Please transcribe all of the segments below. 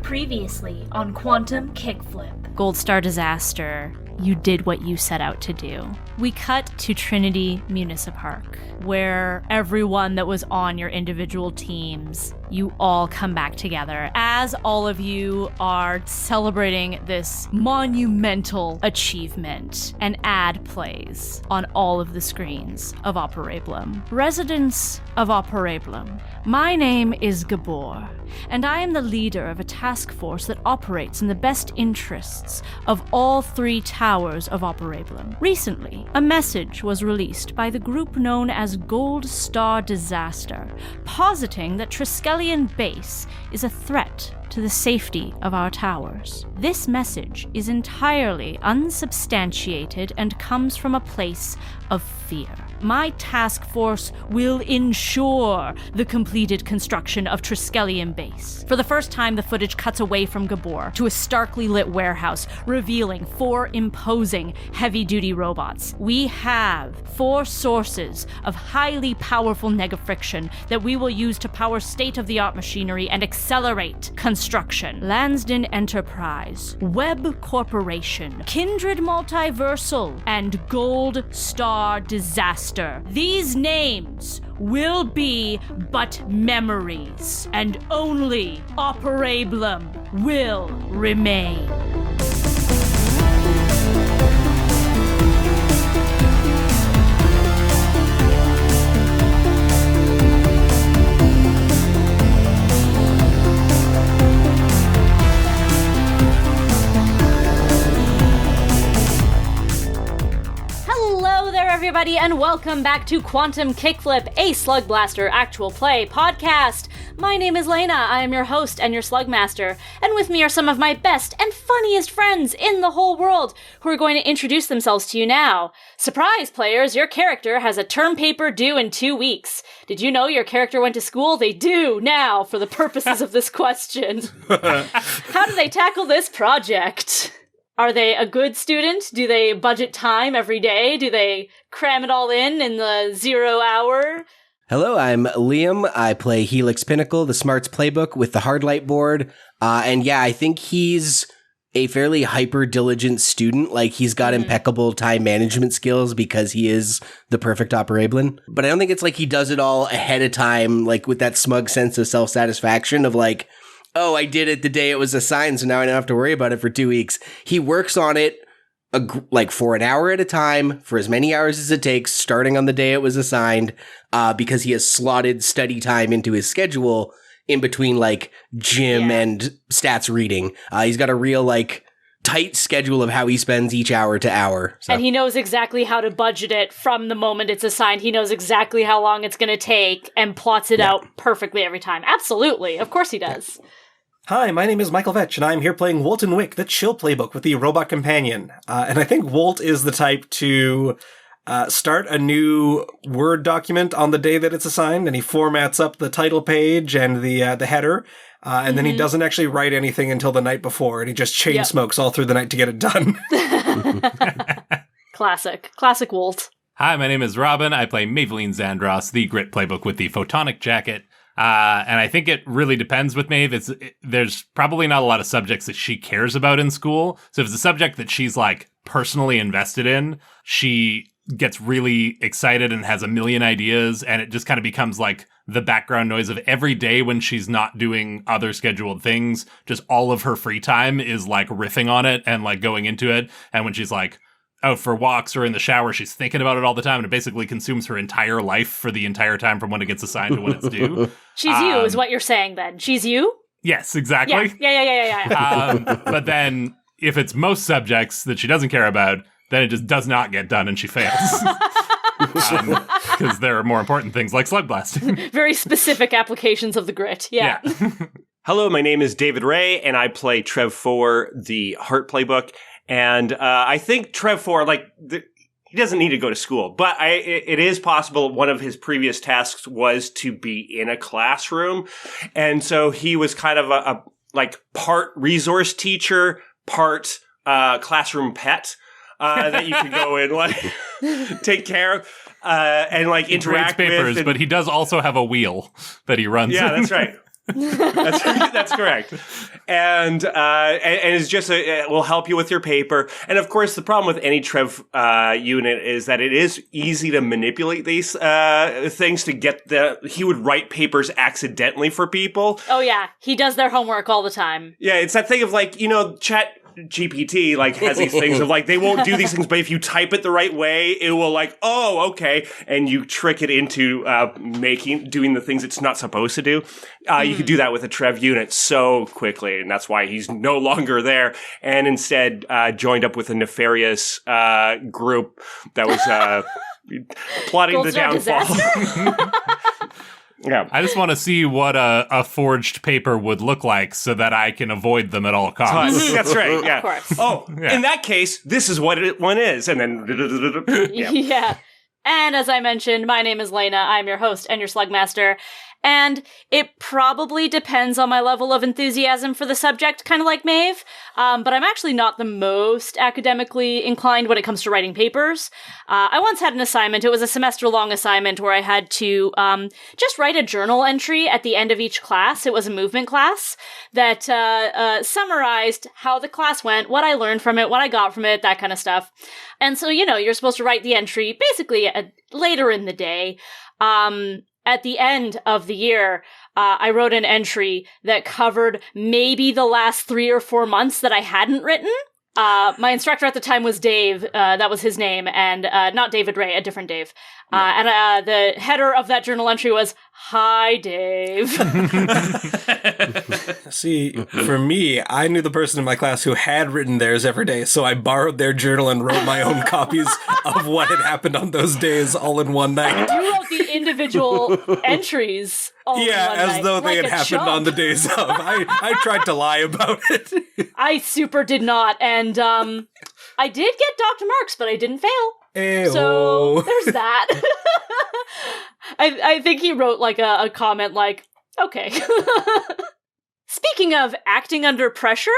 Previously on Quantum Kickflip. Goldstar Disaster, you did what you set out to do. We cut to Trinity Municipark, where everyone that was on your individual teams, you all come back together as all of you are celebrating this monumental achievement. An ad plays on all of the screens of Operaeblum. Residents of Operaeblum, my name is Gabor, and I am the leader of a task force that operates in the best interests of all three towers of Operaeblum. Recently, a message was released by the group known as Goldstar Disaster, positing that Triskelion Base is a threat to the safety of our towers. This message is entirely unsubstantiated and comes from a place of fear. My task force will ensure the completed construction of Triskelion Base. For the first time, the footage cuts away from Gabor to a starkly lit warehouse, revealing 4 imposing heavy-duty robots. We have 4 sources of highly powerful negafriction that we will use to power state-of-the-art machinery and accelerate construction. Lansden Enterprise, Web Corporation, Kindred Multiversal, and Goldstar Disaster. These names will be but memories, and only Operaeblum will remain. Everybody, and welcome back to Quantum Kickflip, a Slugblaster actual play podcast. My name is Laena, I am your host and your Slugmaster, and with me are some of my best and funniest friends in the whole world, who are going to introduce themselves to you now. Surprise, players, your character has a term paper due in 2 weeks. Did you know your character went to school? They do now, for the purposes of this question. How do they tackle this project? Are they a good student? Do they budget time every day? Do they cram it all in the 0 hour? Hello, I'm Liam. I play Helix Pinnacle, the Smarts Playbook with the Hardlight board. And yeah, I think he's a fairly hyper-diligent student. Like, he's got impeccable time management skills because he is the perfect Operaeblum. But I don't think it's like he does it all ahead of time, like with that smug sense of self-satisfaction of like, oh, I did it the day it was assigned, so now I don't have to worry about it for 2 weeks. He works on it like for an hour at a time, for as many hours as it takes, starting on the day it was assigned, because he has slotted study time into his schedule in between like gym and stats reading. He's got a real like tight schedule of how he spends each hour to hour. So. And he knows exactly how to budget it from the moment it's assigned. He knows exactly how long it's going to take and plots it out perfectly every time. Absolutely. Of course he does. Yeah. Hi, my name is Michael Vetsch, and I'm here playing Woldton Wick, the chill playbook with the robot companion. And I think Wolt is the type to start a new Word document on the day that it's assigned, and he formats up the title page and the header, and then he doesn't actually write anything until the night before, and he just chain smokes all through the night to get it done. Classic Wolt. Hi, my name is Robyn. I play Maeveline Xandross, the grit playbook with the photonic jacket. And I think it really depends with Maeve. There's probably not a lot of subjects that she cares about in school. So if it's a subject that she's like personally invested in, she gets really excited and has a million ideas, and it just kind of becomes like the background noise of every day when she's not doing other scheduled things. Just all of her free time is like riffing on it and like going into it. And when she's like out for walks or in the shower, she's thinking about it all the time, and it basically consumes her entire life for the entire time from when it gets assigned to when it's due. She's you, is what you're saying then. She's you? Yes, exactly. Yeah. But then if it's most subjects that she doesn't care about, then it just does not get done and she fails. Because there are more important things like Slugblasting. Very specific applications of the grit. Yeah. Hello, my name is David Ray, and I play Trev 4, the Heart Playbook. And I think Trev 4, he doesn't need to go to school, but it is possible one of his previous tasks was to be in a classroom. And so he was kind of a part resource teacher, part classroom pet that you could go in, take care of, and interact papers, with. But he does also have a wheel that he runs. Yeah, that's right. That's correct. And it's just will help you with your paper. And of course, the problem with any Trev unit is that it is easy to manipulate these things to get he would write papers accidentally for people. Oh yeah, he does their homework all the time. Yeah, it's that thing of like, Chat GPT has these things of like, they won't do these things, but if you type it the right way, it will like, oh, okay. And you trick it into doing the things it's not supposed to do. You could do that with a Trev unit so quickly. And that's why he's no longer there. And instead joined up with a nefarious group that was plotting the downfall. Yeah. I just want to see what a forged paper would look like so that I can avoid them at all costs. That's right, yeah. Of course. Oh, yeah. In that case, this is what one is. And then... Yeah. And as I mentioned, my name is Laena. I'm your host and your Slugblaster. And it probably depends on my level of enthusiasm for the subject, kind of like Maeve. But I'm actually not the most academically inclined when it comes to writing papers. I once had an assignment. It was a semester-long assignment where I had to just write a journal entry at the end of each class. It was a movement class that summarized how the class went, what I learned from it, what I got from it, that kind of stuff. And so, you're supposed to write the entry basically later in the day. At the end of the year, I wrote an entry that covered maybe the last 3 or 4 months that I hadn't written. My instructor at the time was Dave. That was his name. And not David Ray, a different Dave. And the header of that journal entry was, "Hi, Dave." See, for me, I knew the person in my class who had written theirs every day, so I borrowed their journal and wrote my own copies of what had happened on those days all in one night. You wrote the individual entries all in one as night, though they like had a happened chump. on the days of. I tried to lie about it. I super did not, and I did get Dr. Marks, but I didn't fail. Ew. So there's that. I think he wrote like a comment like, okay. Speaking of acting under pressure,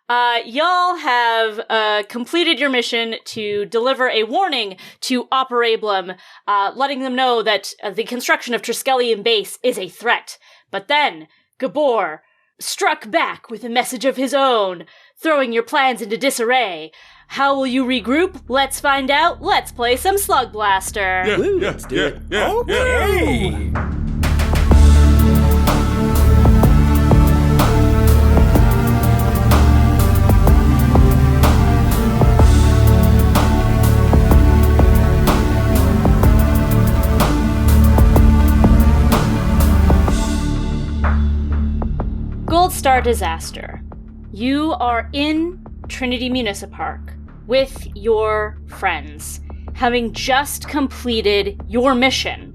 y'all have completed your mission to deliver a warning to Operaeblum, letting them know that the construction of Triskelion Base is a threat. But then, Gabor struck back with a message of his own, throwing your plans into disarray. How will you regroup? Let's find out. Let's play some Slugblaster. Woo, let's do it. Okay. Goldstar Disaster. You are in Trinity Municipark with your friends, having just completed your mission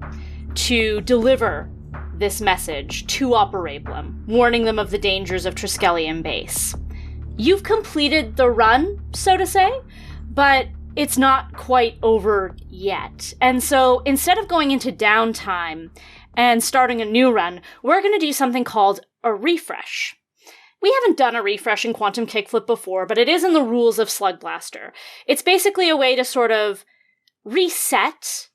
to deliver this message to Operaeblum, warning them of the dangers of Triskelion Base. You've completed the run, so to say, but it's not quite over yet. And so instead of going into downtime and starting a new run, we're going to do something called a refresh. We haven't done a refresh in Quantum Kickflip before, but it is in the rules of Slugblaster. It's basically a way to sort of reset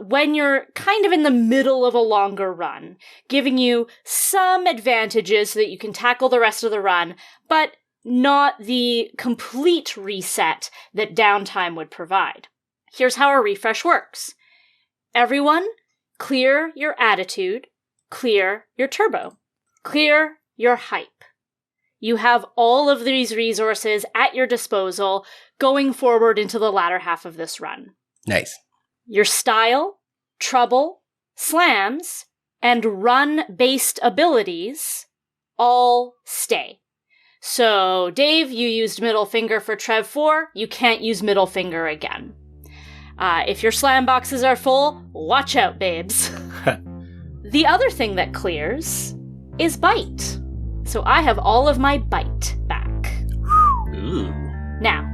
when you're kind of in the middle of a longer run, giving you some advantages so that you can tackle the rest of the run, but not the complete reset that downtime would provide. Here's how a refresh works. Everyone, clear your attitude, clear your turbo, clear your hype. You have all of these resources at your disposal going forward into the latter half of this run. Nice. Your style, trouble, slams, and run-based abilities all stay. So, Dave, you used middle finger for Trev 4. You can't use middle finger again. If your slam boxes are full, watch out, babes. The other thing that clears is bite. So I have all of my bite back. Ooh. Now,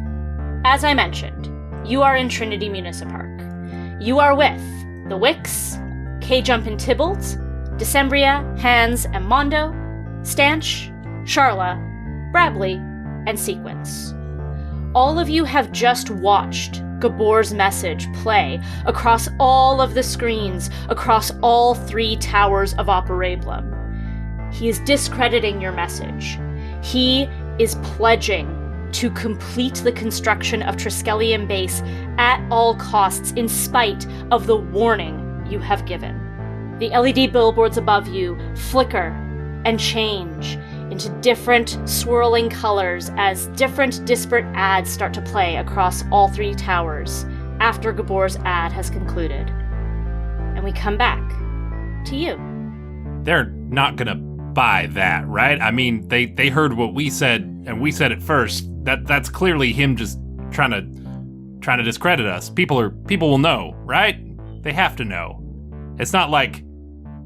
as I mentioned, you are in Trinity Municipark. You are with the Wicks, K-Jump and Tybalt, Decembria, Hans and Mondo, Stanch, Charla, Brabley, and Sequence. All of you have just watched Gabor's message play across all of the screens, across all 3 towers of Operaeblum. He is discrediting your message. He is pledging to complete the construction of Triskelion Base at all costs in spite of the warning you have given. The LED billboards above you flicker and change into different swirling colors as different disparate ads start to play across all 3 towers after Gabor's ad has concluded. And we come back to you. They're not gonna buy that, right? I mean, they heard what we said, and we said it first. That's clearly him just trying to discredit us. People will know, right? They have to know. It's not like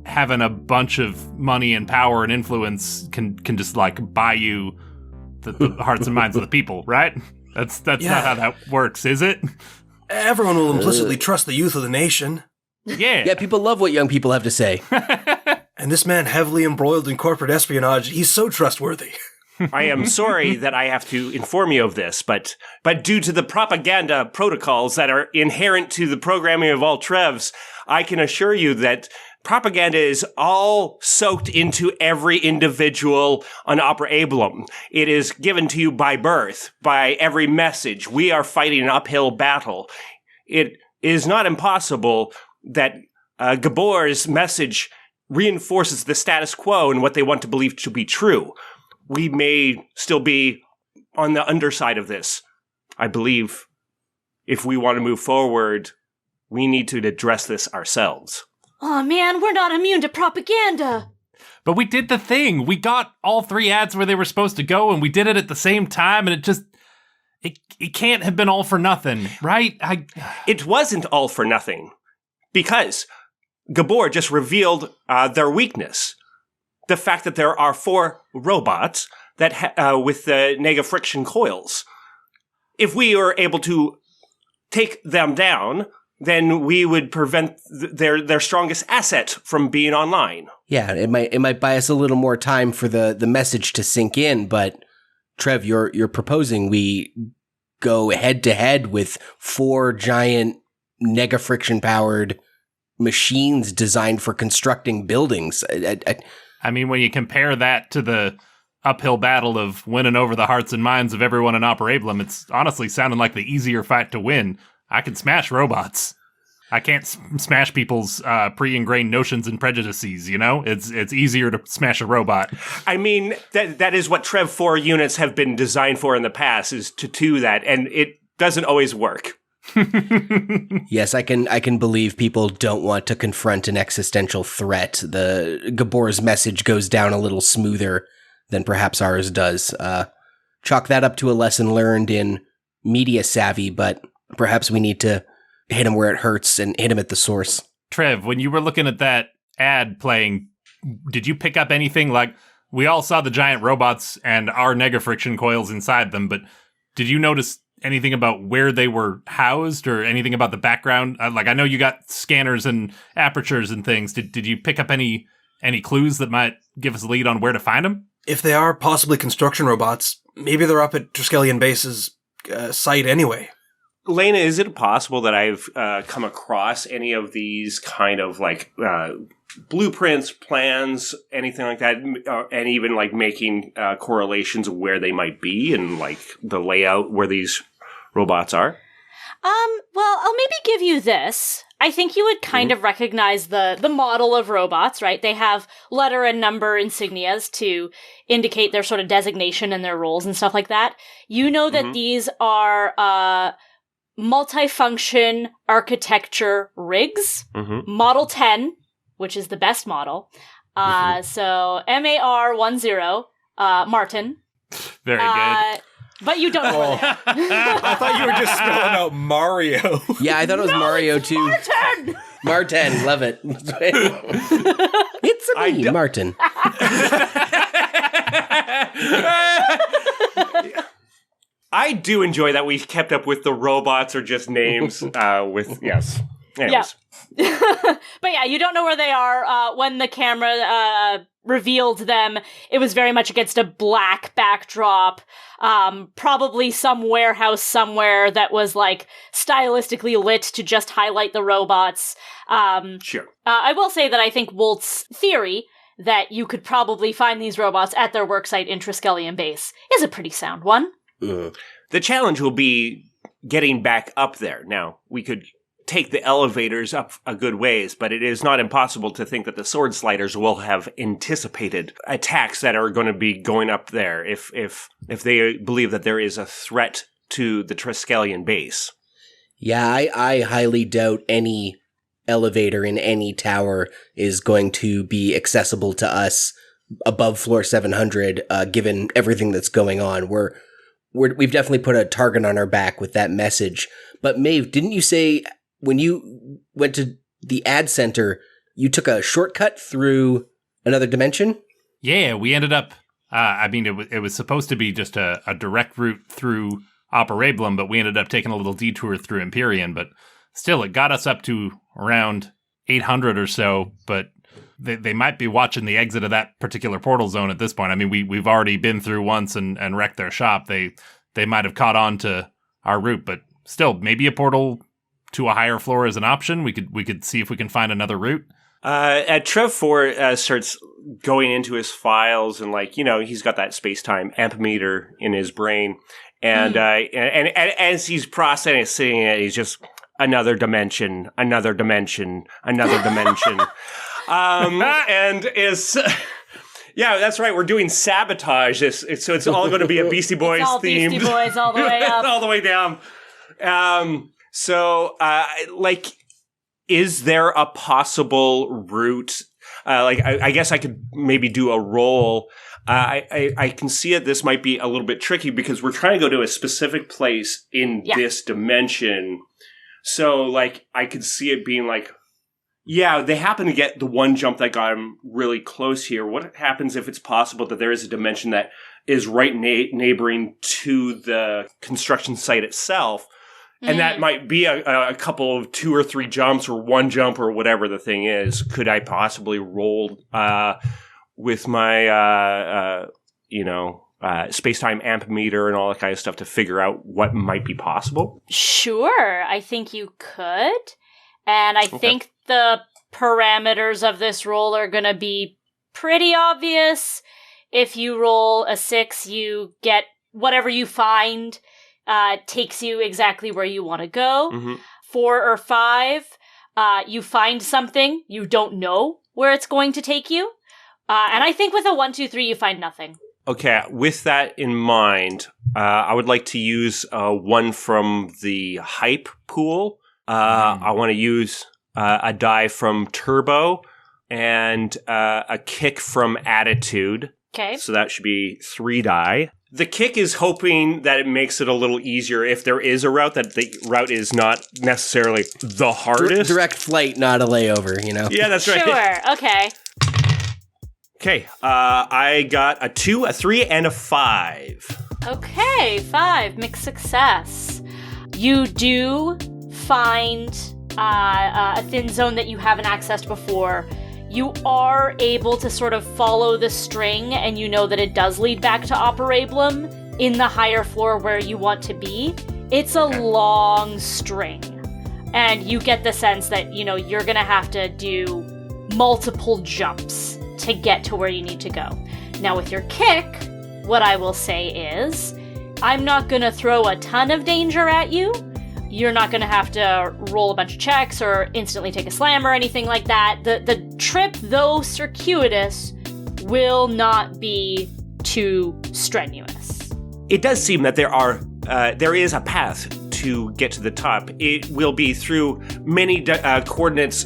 having a bunch of money and power and influence can just like buy you the hearts and minds of the people, right? That's not how that works, is it? Everyone will implicitly trust the youth of the nation. Yeah. Yeah, people love what young people have to say. And this man heavily embroiled in corporate espionage, he's so trustworthy. I am sorry that I have to inform you of this, but due to the propaganda protocols that are inherent to the programming of all Trevs, I can assure you that propaganda is all soaked into every individual on Operaeblum. It is given to you by birth, by every message. We are fighting an uphill battle. It is not impossible that Gabor's message reinforces the status quo and what they want to believe to be true. We may still be on the underside of this. I believe if we want to move forward, we need to address this ourselves. Oh man, we're not immune to propaganda! But we did the thing. We got all 3 ads where they were supposed to go, and we did it at the same time, and it can't have been all for nothing, right? It wasn't all for nothing, because Gabor just revealed their weakness. The fact that there are 4 robots that with the negafriction coils. If we were able to take them down, then we would prevent their strongest asset from being online. Yeah, it might buy us a little more time for the message to sink in, but Trev, you're proposing we go head to head with 4 giant negafriction-powered machines designed for constructing buildings. I mean, when you compare that to the uphill battle of winning over the hearts and minds of everyone in Operaeblum, it's honestly sounding like the easier fight to win. I can smash robots. I can't smash people's pre-ingrained notions and prejudices, you know? It's easier to smash a robot. I mean, that is what Trev 4 units have been designed for in the past, is to do that, and it doesn't always work. Yes, I can believe people don't want to confront an existential threat. The Gabor's message goes down a little smoother than perhaps ours does. Chalk that up to a lesson learned in media savvy, but perhaps we need to hit him where it hurts and hit him at the source. Trev, when you were looking at that ad playing, did you pick up anything? Like, we all saw the giant robots and our negafriction coils inside them, but did you notice anything about where they were housed or anything about the background? Like, I know you got scanners and apertures and things. Did you pick up any clues that might give us a lead on where to find them? If they are possibly construction robots, maybe they're up at Triskelion Base's site anyway. Laena, is it possible that I've come across any of these kind of like blueprints, plans, anything like that, and even like making correlations of where they might be and like the layout where these robots are? Well, I'll maybe give you this. I think you would kind of recognize the model of robots, right? They have letter and number insignias to indicate their sort of designation and their roles and stuff like that. You know that these are multifunction architecture rigs. Model 10, which is the best model. So MAR10, Martin. Very good. But you don't know where they are. I thought you were just spelling out Mario. Yeah, I thought it was Mario too. Martin! Martin, love it. It's a me, Martin. I do enjoy that we kept up with the robots or just names yes. Anyways. Yeah. But yeah, you don't know where they are. When the camera revealed them, it was very much against a black backdrop. Probably some warehouse somewhere that was like stylistically lit to just highlight the robots. Sure. I will say that I think Wolt's theory that you could probably find these robots at their worksite in Triskelion Base is a pretty sound one. The challenge will be getting back up there. Now, we could take the elevators up a good ways, but it is not impossible to think that the sword sliders will have anticipated attacks that are going to be going up there if they believe that there is a threat to the Triskelion base. Yeah, I highly doubt any elevator in any tower is going to be accessible to us above floor 700, given everything that's going on. We've definitely put a target on our back with that message. But Maeve, didn't you say when you went to the ad center, you took a shortcut through another dimension? Yeah, we ended up, it was supposed to be just a direct route through Operaeblum, but we ended up taking a little detour through Empyrean, but still, it got us up to around 800 or so, but they might be watching the exit of that particular portal zone at this point. I mean, we've already been through once and wrecked their shop. They might have caught on to our route, but still, maybe a portal to a higher floor is an option. We could see if we can find another route. Trev 4 starts going into his files and, he's got that space-time ampemeter in his brain. And as he's processing it, he's just another dimension. And is... Yeah, that's right. We're doing sabotage. So it's all going to be a Beastie Boys themed. Beastie Boys all the way up. all the way down. Is there a possible route? I guess I could maybe do a roll. I can see it. This might be a little bit tricky because we're trying to go to a specific place in this dimension. So, I could see it being they happen to get the one jump that got him really close here. What happens if it's possible that there is a dimension that is right neighboring to the construction site itself? And that might be a couple of 2 or 3 jumps or 1 jump or whatever the thing is. Could I possibly roll with my, space-time ampemeter and all that kind of stuff to figure out what might be possible? Sure, I think you could. And I think the parameters of this roll are going to be pretty obvious. If you roll a 6, you get whatever you find. Takes you exactly where you want to go. Mm-hmm. 4 or 5, you find something, you don't know where it's going to take you. And I think with a 1, 2, 3, you find nothing. Okay, with that in mind, I would like to use one from the hype pool. I want to use a die from Turbo and a kick from Attitude. Okay. So that should be 3 die. The kick is hoping that it makes it a little easier if there is a route, that the route is not necessarily the hardest. Direct flight, not a layover, Yeah, that's right. Sure, okay. Okay, I got a 2, a 3, and a 5. Okay, 5, mixed success. You do find a thin zone that you haven't accessed before. You are able to sort of follow the string, and you know that it does lead back to Operaeblum in the higher floor where you want to be. It's a long string, and you get the sense that, you're going to have to do multiple jumps to get to where you need to go. Now, with your kick, what I will say is, I'm not going to throw a ton of danger at you. You're not going to have to roll a bunch of checks or instantly take a slam or anything like that. The trip, though circuitous, will not be too strenuous. It does seem that there is a path to get to the top. It will be through many coordinates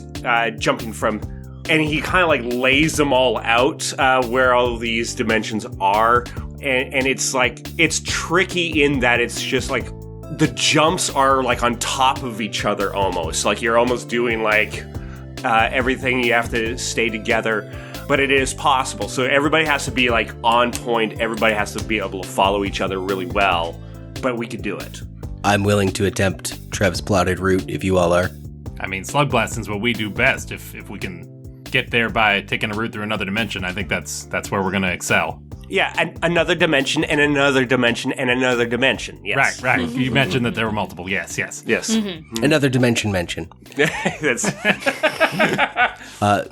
jumping from, and he kind of lays them all out where all these dimensions are. And it's tricky in that it's just the jumps are on top of each other almost. You're almost doing everything, you have to stay together, but it is possible. So everybody has to be on point. Everybody has to be able to follow each other really well, but we could do it. I'm willing to attempt Trev's plotted route if you all are. I mean, Slugblasting is what we do best. If we can get there by taking a route through another dimension, I think that's where we're going to excel. Yeah, another dimension and another dimension and another dimension. Yes. Right. You mentioned that there were multiple. Yes. Another dimension mention. That's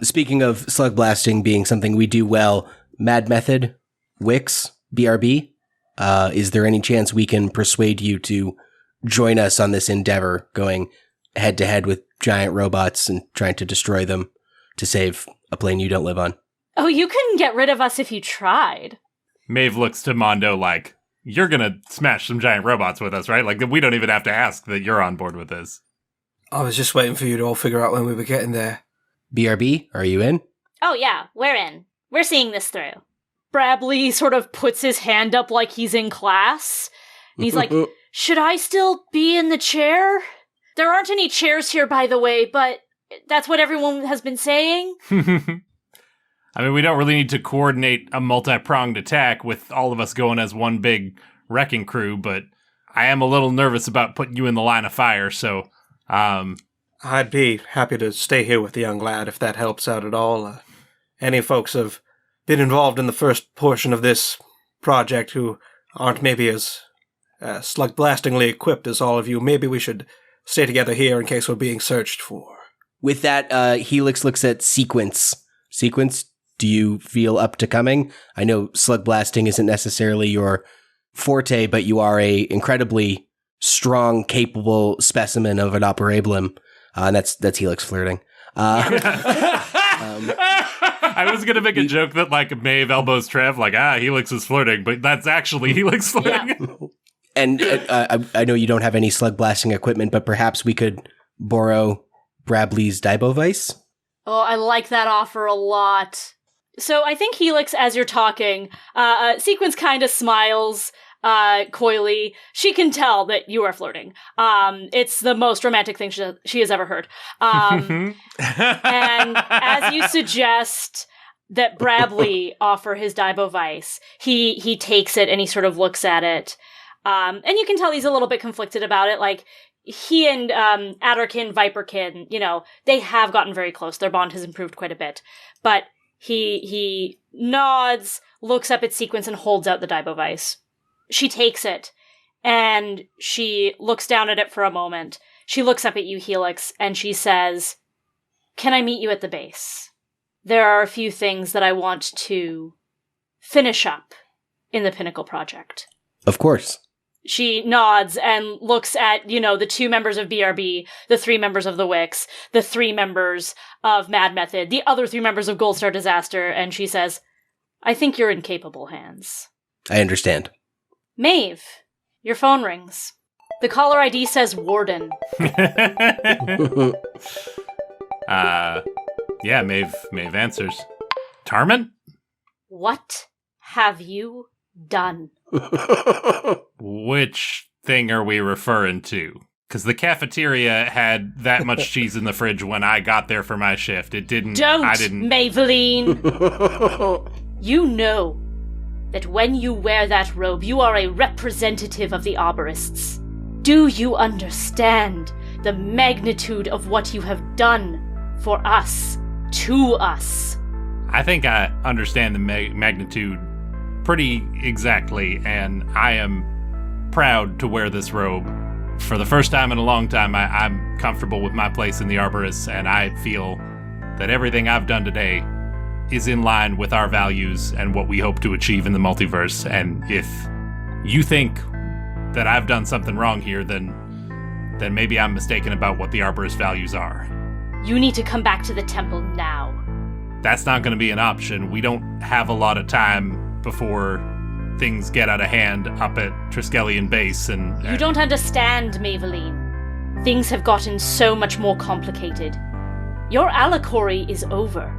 Speaking of slug blasting being something we do well, Mad Method, Wix, BRB, is there any chance we can persuade you to join us on this endeavor, going head to head with giant robots and trying to destroy them to save a plane you don't live on? Oh, you couldn't get rid of us if you tried. Maeve looks to Mondo like, you're gonna smash some giant robots with us, right? Like, we don't even have to ask that you're on board with this. I was just waiting for you to all figure out when we were getting there. BRB, are you in? Oh yeah, we're in. We're seeing this through. Brabley sort of puts his hand up like he's in class. And he's like, should I still be in the chair? There aren't any chairs here, by the way, but that's what everyone has been saying. I mean, we don't really need to coordinate a multi-pronged attack with all of us going as one big wrecking crew, but I am a little nervous about putting you in the line of fire, so... I'd be happy to stay here with the young lad if that helps out at all. Any folks have been involved in the first portion of this project who aren't maybe as slug-blastingly equipped as all of you, maybe we should stay together here in case we're being searched for. With that, Helix looks at Sequence. Sequence, do you feel up to coming? I know slug blasting isn't necessarily your forte, but you are a incredibly strong, capable specimen of an Operaeblum. And that's Helix flirting. I was going to make a joke that, like, Maeve elbows Trev, like, Helix is flirting, but that's actually Helix flirting. Yeah. And I know you don't have any slug blasting equipment, but perhaps we could borrow Brabley's Dibovice? Oh, I like that offer a lot. So I think Helix, as you're talking, Sequence kind of smiles coyly. She can tell that you are flirting. It's the most romantic thing she has ever heard. And as you suggest that Brabley offer his Dibovice, he takes it and he sort of looks at it. And you can tell he's a little bit conflicted about it. Like, he and Adderkin, Viperkin, they have gotten very close. Their bond has improved quite a bit. But he nods, looks up at Sequence, and holds out the Dibovice. She takes it, and she looks down at it for a moment. She looks up at you, Helix, and she says, "Can I meet you at the base? There are a few things that I want to finish up in the Pinnacle project." Of course. She nods and looks at, the 2 members of BRB, the 3 members of the Wix, the 3 members of Mad Method, the other 3 members of Goldstar Disaster, and she says, "I think you're in capable hands." I understand. Maeve, your phone rings. The caller ID says Warden. Yeah, Maeve answers. Tarman? What have you done? Which thing are we referring to? Because the cafeteria had that much cheese in the fridge when I got there for my shift. I didn't. Maeveline! You know that when you wear that robe, you are a representative of the Arborists. Do you understand the magnitude of what you have done for us, to us? I think I understand the magnitude pretty exactly, and I am proud to wear this robe. For the first time in a long time, I'm comfortable with my place in the Arborists, and I feel that everything I've done today is in line with our values and what we hope to achieve in the multiverse. And if you think that I've done something wrong here, then maybe I'm mistaken about what the Arborist values are. You need to come back to the temple now. That's not going to be an option. We don't have a lot of time before things get out of hand up at Triskelion Base, and You don't understand, Maeveline. Things have gotten so much more complicated. Your allegory is over.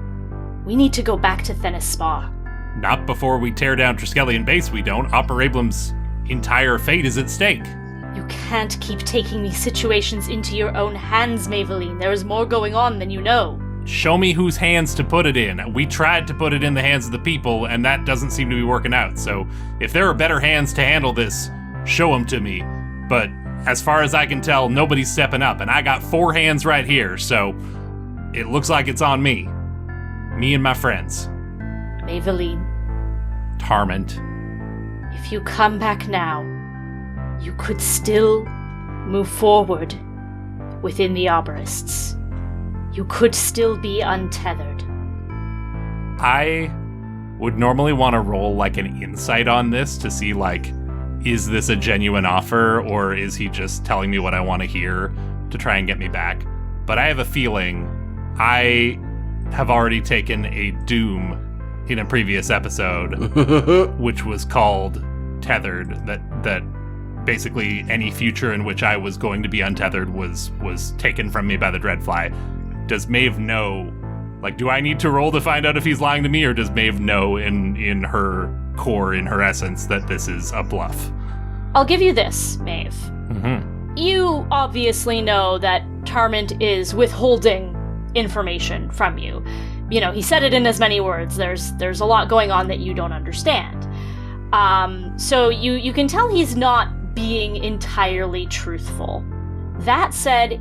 We need to go back to Thenispar. Not before we tear down Triskelion Base, we don't. Operaeblum's entire fate is at stake. You can't keep taking these situations into your own hands, Maeveline. There is more going on than you know. Show me whose hands to put it in. We tried to put it in the hands of the people, and that doesn't seem to be working out. So if there are better hands to handle this, show them to me. But as far as I can tell, nobody's stepping up, and I got 4 hands right here, so it looks like it's on me. Me and my friends. Maeveline. Tarmint. If you come back now, you could still move forward within the arborists. You could still be untethered. I would normally want to roll like an insight on this to see like, is this a genuine offer or is he just telling me what I want to hear to try and get me back? But I have a feeling I have already taken a doom in a previous episode, which was called Tethered, that basically any future in which I was going to be untethered was taken from me by the Dreadfly. Does Maeve know? Like, do I need to roll to find out if he's lying to me, or does Maeve know in her core, in her essence, that this is a bluff? I'll give you this, Maeve. Mm-hmm. You obviously know that Tarmint is withholding information from you. You know, he said it in as many words. There's a lot going on that you don't understand. So you can tell he's not being entirely truthful. That said,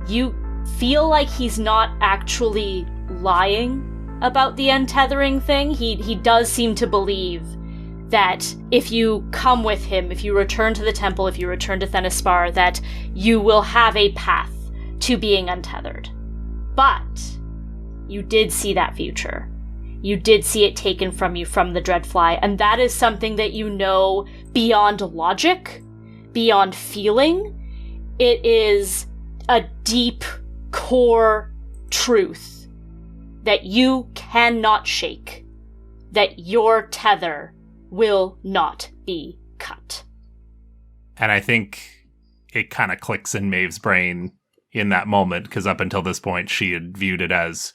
you feel like he's not actually lying about the untethering thing. He does seem to believe that if you come with him, if you return to the temple, if you return to Thenispar, that you will have a path to being untethered. But you did see that future. You did see it taken from you from the Dreadfly, and that is something that you know beyond logic, beyond feeling. It is a deep core truth that you cannot shake, that your tether will not be cut. And I think it kind of clicks in Maeve's brain in that moment, because up until this point, she had viewed it as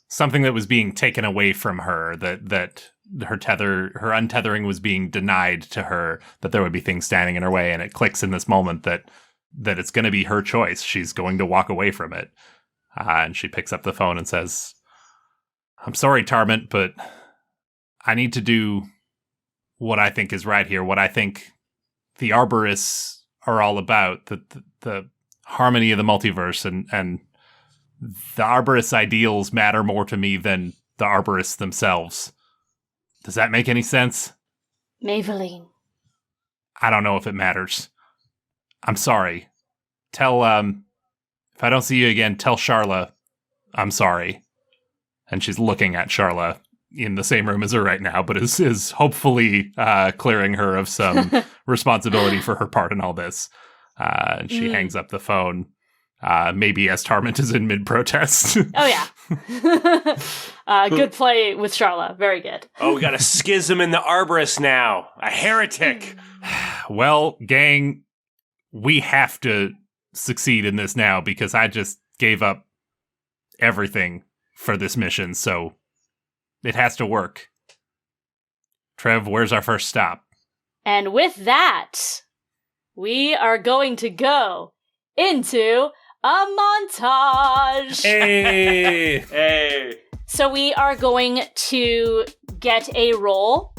something that was being taken away from her, that her untethering was being denied to her, that there would be things standing in her way, and it clicks in this moment that it's going to be her choice. She's going to walk away from it. And she picks up the phone and says, "I'm sorry, Tarmint, but I need to do what I think is right here, what I think the arborists are all about, the harmony of the multiverse, and the arborists' ideals matter more to me than the arborists themselves." Does that make any sense? Maeveline. I don't know if it matters. I'm sorry. Tell, if I don't see you again, tell Sharla I'm sorry. And she's looking at Sharla in the same room as her right now, but is hopefully clearing her of some responsibility for her part in all this. And she hangs up the phone, maybe as Tarmint is in mid-protest. Oh, yeah. Good play with Sharla. Very good. Oh, we got a schism in the Arborist now. A heretic. Well, gang, we have to succeed in this now because I just gave up everything for this mission, so it has to work. Trev, where's our first stop? And with that, we are going to go into a montage. Hey! Hey. So we are going to get a roll.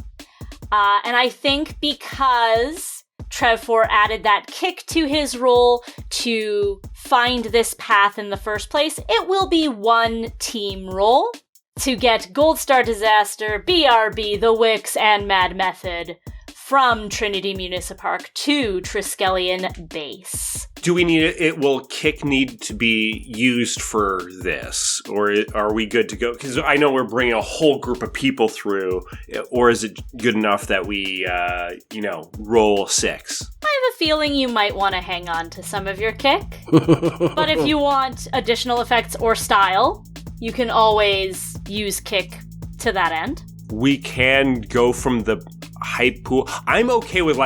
And I think because Trev4 added that kick to his roll to find this path in the first place, it will be one team roll to get Goldstar Disaster, BRB, the Wicks, and Mad Method from Trinity Municipark to Triskelion Base. Do we need it? Will kick need to be used for this? Or are we good to go? Because I know we're bringing a whole group of people through. Or is it good enough that we, roll 6? I have a feeling you might want to hang on to some of your kick. But if you want additional effects or style, you can always use kick to that end. We can go from the hype pool. I'm okay with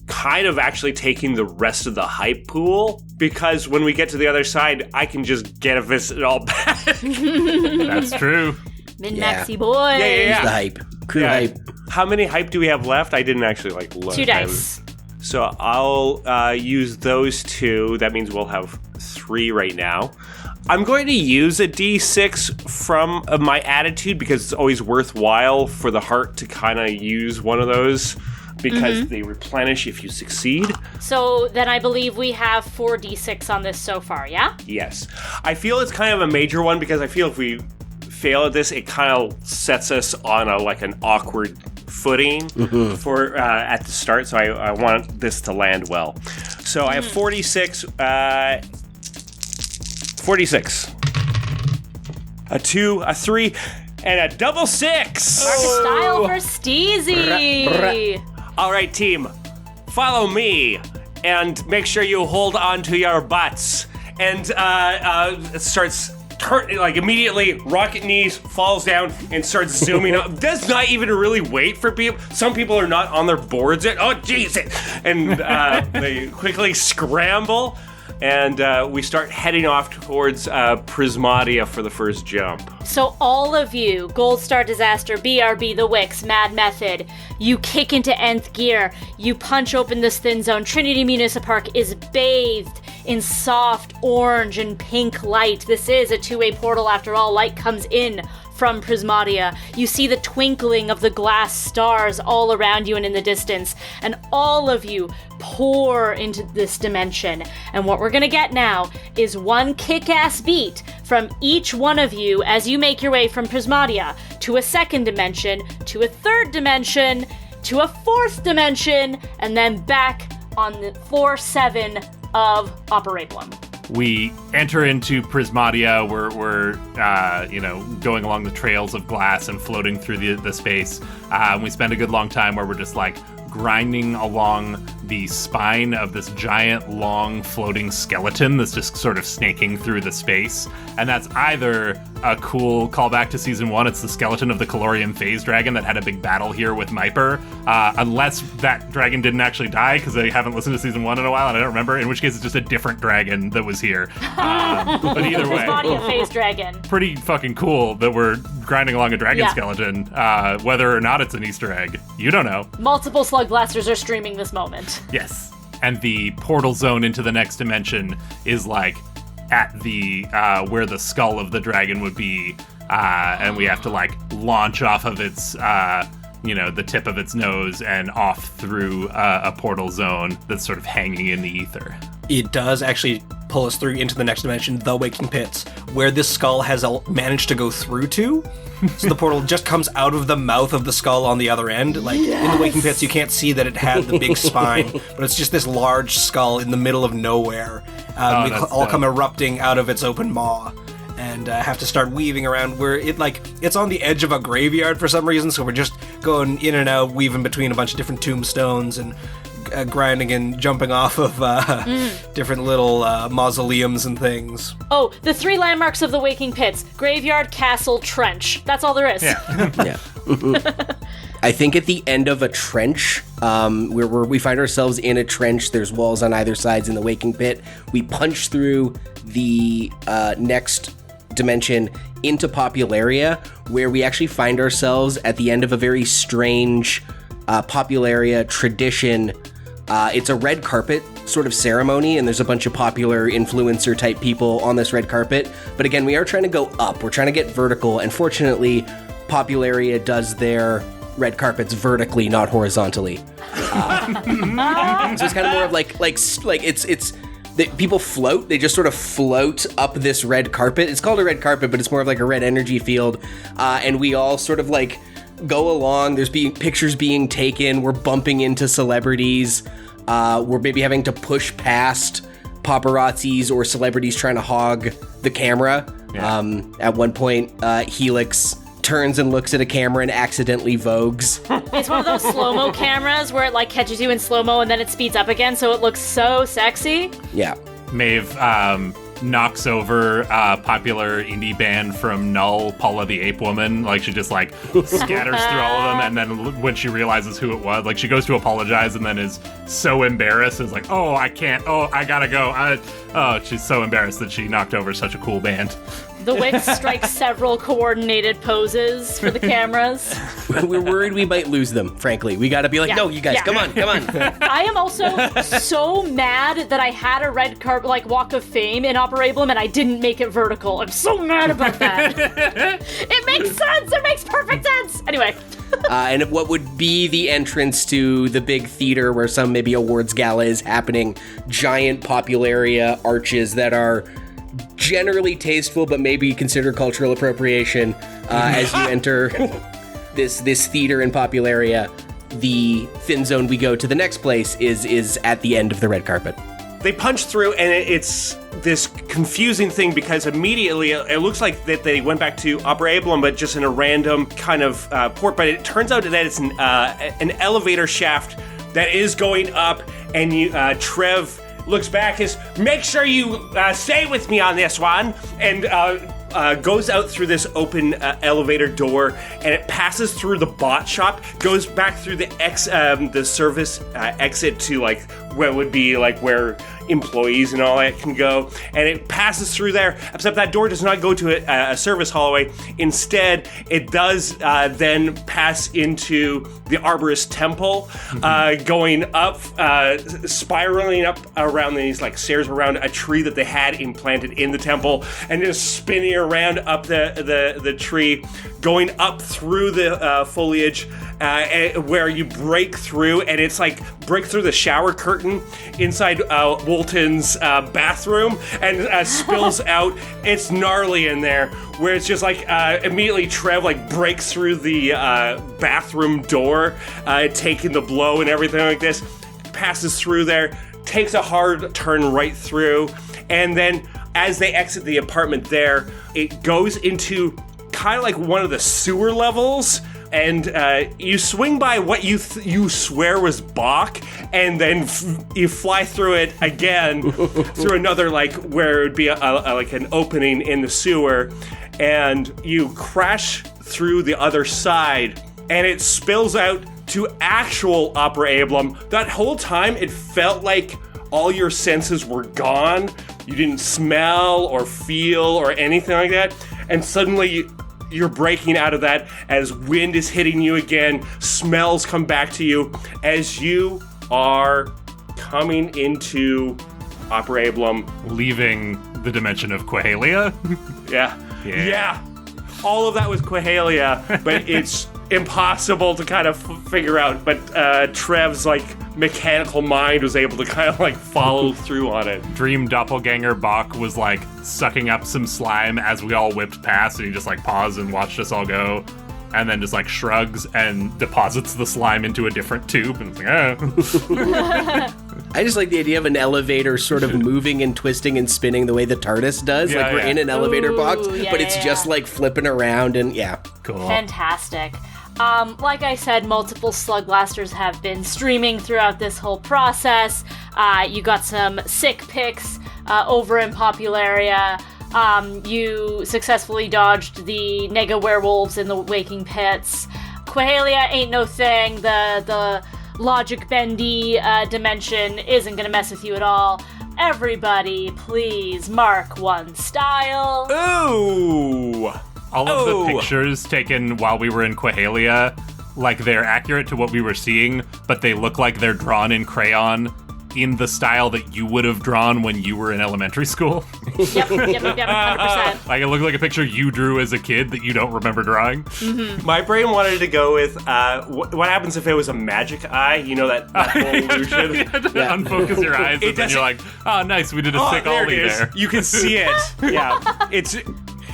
kind of actually taking the rest of the hype pool, because when we get to the other side, I can just get it all back. That's true. Min-maxi boy. Yeah. Use the hype. Crew hype. How many hype do we have left? I didn't actually look. 2 dice. So I'll use those 2. That means we'll have 3 right now. I'm going to use a D6 from my attitude because it's always worthwhile for the heart to kind of use one of those because they replenish if you succeed. So then I believe we have 4 D6 on this so far, yeah? Yes. I feel it's kind of a major one because I feel if we fail at this, it kind of sets us on an awkward footing for at the start, so I want this to land well. So I have 46. 46. A 2, a 3, and a double 6. Style for Steezy. All right, team, follow me and make sure you hold on to your butts. And it starts immediately rocket knees, falls down and starts zooming up. Does not even really wait for people. Some people are not on their boards yet. Oh, Jesus! And they quickly scramble. And we start heading off towards Prismatia for the first jump. So all of you, Goldstar Disaster, BRB, the Wicks, Mad Method, you kick into nth gear, you punch open this thin zone. Trinity Municipark is bathed in soft orange and pink light. This is a two-way portal after all. Light comes in from Prismatia. You see the twinkling of the glass stars all around you and in the distance, and all of you pour into this dimension. And what we're gonna get now is one kick-ass beat from each one of you as you make your way from Prismatia to a second dimension, to a third dimension, to a fourth dimension, and then back on the floor 7 of Operaeblum. We enter into Prismatia. We're going along the trails of glass and floating through the space. We spend a good long time where we're just like grinding along the spine of this giant, long, floating skeleton that's just sort of snaking through the space. And that's either a cool callback to Season 1, it's the skeleton of the Calorium Phase Dragon that had a big battle here with Myper, unless that dragon didn't actually die, because I haven't listened to Season 1 in a while, and I don't remember, in which case it's just a different dragon that was here. But either way, Prismatia Phase Dragon. Pretty fucking cool that we're grinding along a dragon Yeah. skeleton, whether or not it's an Easter egg. You don't know. Multiple Slugblasters are streaming this moment. Yes. And the portal zone into the next dimension is like at the where the skull of the dragon would be, and we have to like launch off of its the tip of its nose and off through a portal zone that's sort of hanging in the ether. It does actually pull us through into the next dimension, the Waking Pits, where this skull has managed to go through to. So the portal just comes out of the mouth of the skull on the other end. Like, in the Waking Pits, you can't see that it had the big spine, but it's just this large skull in the middle of nowhere. We all come erupting out of its open maw. And have to start weaving around where it's on the edge of a graveyard for some reason, so we're just going in and out, weaving between a bunch of different tombstones and grinding and jumping off of different little mausoleums and things. Oh, the 3 landmarks of the Waking Pits: graveyard, castle, trench. That's all there is. Yeah. Yeah. I think at the end of a trench, where we find ourselves in a trench, there's walls on either sides in the Waking Pit. We punch through the next dimension into Popularia, where we actually find ourselves at the end of a very strange Popularia tradition. It's a red carpet sort of ceremony, and there's a bunch of popular influencer type people on this red carpet. But again, we are trying to go up. We're trying to get vertical, and fortunately, Popularia does their red carpets vertically, not horizontally. So it's kind of more of like it's people float. They just sort of float up this red carpet. It's called a red carpet, but it's more of like a red energy field. And we all sort of like go along. There's pictures being taken. We're bumping into celebrities. We're maybe having to push past paparazzis or celebrities trying to hog the camera. Yeah. At one point, Helix turns and looks at a camera and accidentally vogues. It's one of those slow-mo cameras where it like catches you in slow-mo and then it speeds up again, so it looks so sexy. Yeah. Maeve knocks over a popular indie band from Null, Paula the Ape Woman. Like, she just like scatters through all of them, and then when she realizes who it was, like, she goes to apologize and then is so embarrassed. Is like, oh, I can't. Oh, I gotta go. She's so embarrassed that she knocked over such a cool band. The Wicks strike several coordinated poses for the cameras. We're worried we might lose them, frankly. We gotta be like, no, you guys, come on. I am also so mad that I had a red carpet, like, Walk of Fame in Operaeblum and I didn't make it vertical. I'm so mad about that. It makes sense. It makes perfect sense. Anyway. And what would be the entrance to the big theater where some maybe awards gala is happening, giant Popularia arches that are generally tasteful, but maybe consider cultural appropriation as you enter. this theater in Popularia, the thin zone we go to the next place is at the end of the red carpet. They punch through, and it's this confusing thing because immediately it looks like that they went back to Operaeblum, but just in a random kind of port. But it turns out that it's an elevator shaft that is going up, and Trev looks back, make sure you stay with me on this one, and goes out through this open elevator door, and it passes through the bot shop, goes back through the service exit to like what would be like where employees and all that can go, and it passes through there, except that door does not go to a service hallway. Instead, it does then pass into the Arborist Temple, going up, spiraling up around these like stairs around a tree that they had implanted in the temple, and just spinning around up the tree, going up through the foliage, where you break through, and it's like break through the shower curtain inside Woldton's bathroom, and spills out. It's gnarly in there, where it's just like immediately Trev like breaks through the bathroom door, taking the blow and everything like this, passes through there, takes a hard turn right through, and then as they exit the apartment there, it goes into kind of like one of the sewer levels, and you swing by what you swear was Bach, and then you fly through it again through another like where it would be like an opening in the sewer, and you crash through the other side, and it spills out to actual Operaeblum. That whole time it felt like all your senses were gone. You didn't smell or feel or anything like that, and suddenly you're breaking out of that as wind is hitting you again, smells come back to you as you are coming into Operaeblum. Leaving the dimension of Quahalia? Yeah. All of that was Quahalia, but it's impossible to kind of figure out. But Trev's like mechanical mind was able to kind of like follow through on it. Dream doppelganger Bach was like sucking up some slime as we all whipped past, and he just like paused and watched us all go, and then just like shrugs and deposits the slime into a different tube, and it's like, I just like the idea of an elevator sort of moving and twisting and spinning the way the TARDIS does. Yeah, like we're yeah. in an elevator box, yeah, but it's just like flipping around, and Cool. Fantastic. Like I said, multiple Slugblasters have been streaming throughout this whole process. You got some sick picks over in Popularia. You successfully dodged the nega werewolves in the Waking Pits. Quahalia ain't no thing. The logic bendy dimension isn't gonna mess with you at all. Everybody, please mark one style. Ooh! All of the pictures taken while we were in Quahalia, like they're accurate to what we were seeing, but they look like they're drawn in crayon in the style that you would have drawn when you were in elementary school. Yep, 100%. Like it looked like a picture you drew as a kid that you don't remember drawing. Mm-hmm. My brain wanted to go with what happens if it was a magic eye? You know that whole illusion? Unfocus your eyes, and then you're like, oh, nice, we did a sick there it ollie is. there. You can see it. Yeah.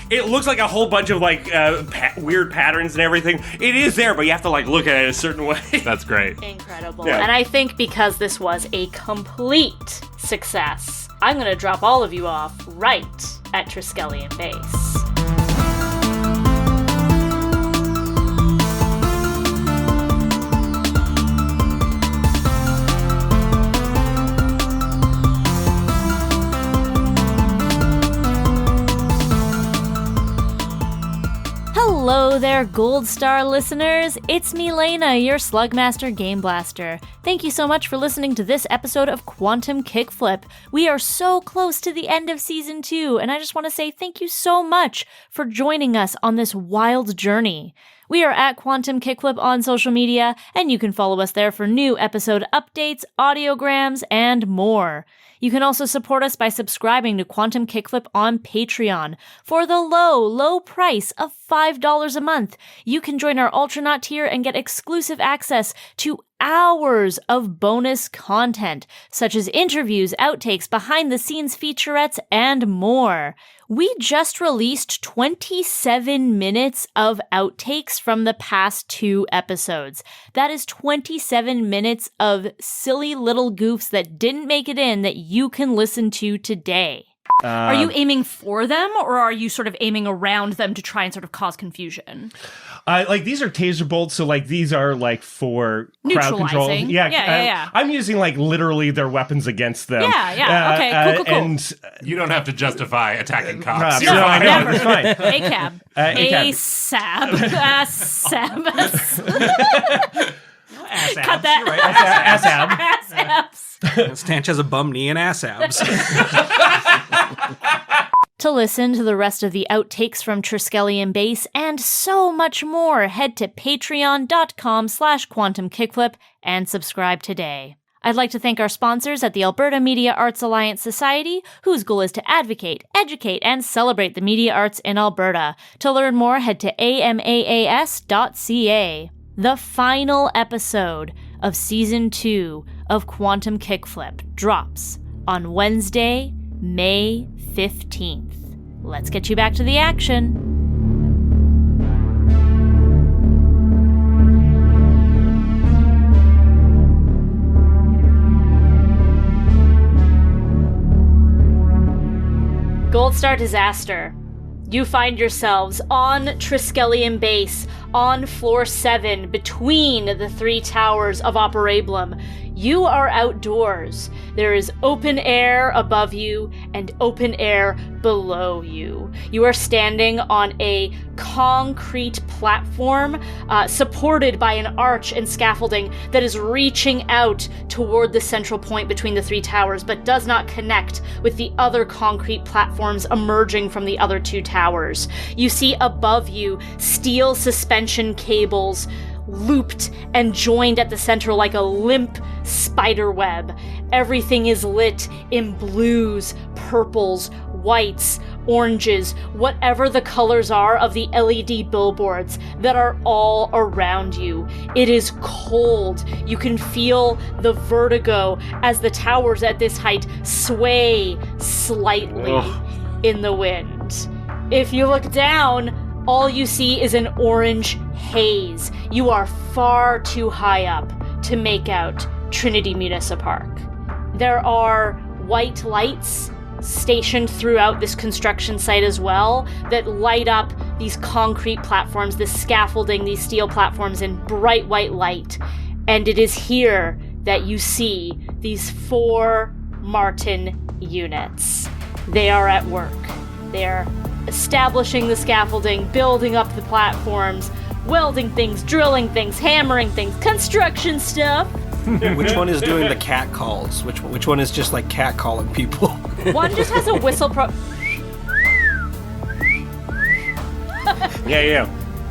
It looks like a whole bunch of like weird patterns and everything. It is there, but you have to like look at it a certain way. That's great. Incredible. Yeah. And I think because this was a complete success, I'm going to drop all of you off right at Triskelion Base. Hello there, Goldstar listeners. It's me, Laena, your Slugmaster Game Blaster. Thank you so much for listening to this episode of Quantum Kickflip. We are so close to the end of Season 2, and I just want to say thank you so much for joining us on this wild journey. We are at Quantum Kickflip on social media, and you can follow us there for new episode updates, audiograms, and more. You can also support us by subscribing to Quantum Kickflip on Patreon. For the low price of $5 a month, you can join our Ultranaut tier and get exclusive access to hours of bonus content, such as interviews, outtakes, behind-the-scenes featurettes, and more. We just released 27 minutes of outtakes from the past 2 episodes. That is 27 minutes of silly little goofs that didn't make it in that you can listen to today. Are you aiming for them, or are you sort of aiming around them to try and sort of cause confusion? Like, these are taser bolts, so, like, these are, like, for crowd control. Neutralizing. Yeah. I'm using, like, literally their weapons against them. Yeah. Okay, cool. And You don't have to justify attacking cops. You're fine. never. It's fine. ACAB. ASAB. Cut that. You're right. ASABs. Stanch has a bum knee and ass abs. To listen to the rest of the outtakes from Triskelion Base and so much more, head to patreon.com/quantumkickflip and subscribe today. I'd like to thank our sponsors at the Alberta Media Arts Alliance Society, whose goal is to advocate, educate, and celebrate the media arts in Alberta. To learn more, head to amaas.ca. The final episode of Season 2 of Quantum Kickflip drops on Wednesday, May 15th. Let's get you back to the action. Goldstar Disaster. You find yourselves on Triskelion Base, on floor 7, between the 3 towers of Operaeblum. You are outdoors. There is open air above you and open air below you. You are standing on a concrete platform supported by an arch and scaffolding that is reaching out toward the central point between the 3 towers, but does not connect with the other concrete platforms emerging from the other 2 towers. You see above you steel suspension cables looped and joined at the center like a limp spider web. Everything is lit in blues, purples, whites, oranges, whatever the colors are of the LED billboards that are all around you. It is cold. You can feel the vertigo as the towers at this height sway slightly in the wind. If you look down, all you see is an orange haze. You are far too high up to make out Trinity Municipal Park. There are white lights stationed throughout this construction site as well that light up these concrete platforms, this scaffolding, these steel platforms in bright white light. And it is here that you see these 4 Martin units. They are at work. They are establishing the scaffolding, building up the platforms, welding things, drilling things, hammering things, construction stuff. Which one is doing the cat calls? Which one is just like cat calling people? One just has a whistle Yeah.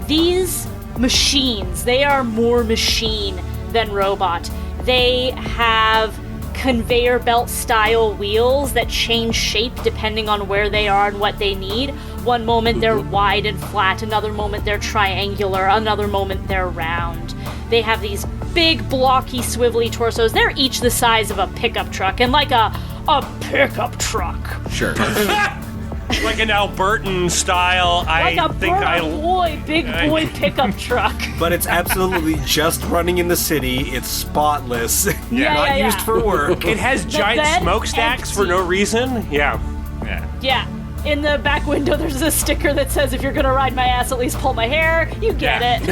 These machines, they are more machine than robot. They have conveyor belt style wheels that change shape depending on where they are and what they need. One moment they're wide and flat, another moment they're triangular, another moment they're round. They have these big blocky swivelly torsos. They're each the size of a pickup truck, and like a pickup truck. Sure. Like an Albertan style, Like a big boy pickup truck. But it's absolutely just running in the city. It's spotless. Not used for work. It has giant bed smokestacks for no reason. Yeah. Yeah. In the back window, there's a sticker that says, "If you're gonna ride my ass, at least pull my hair." You get it.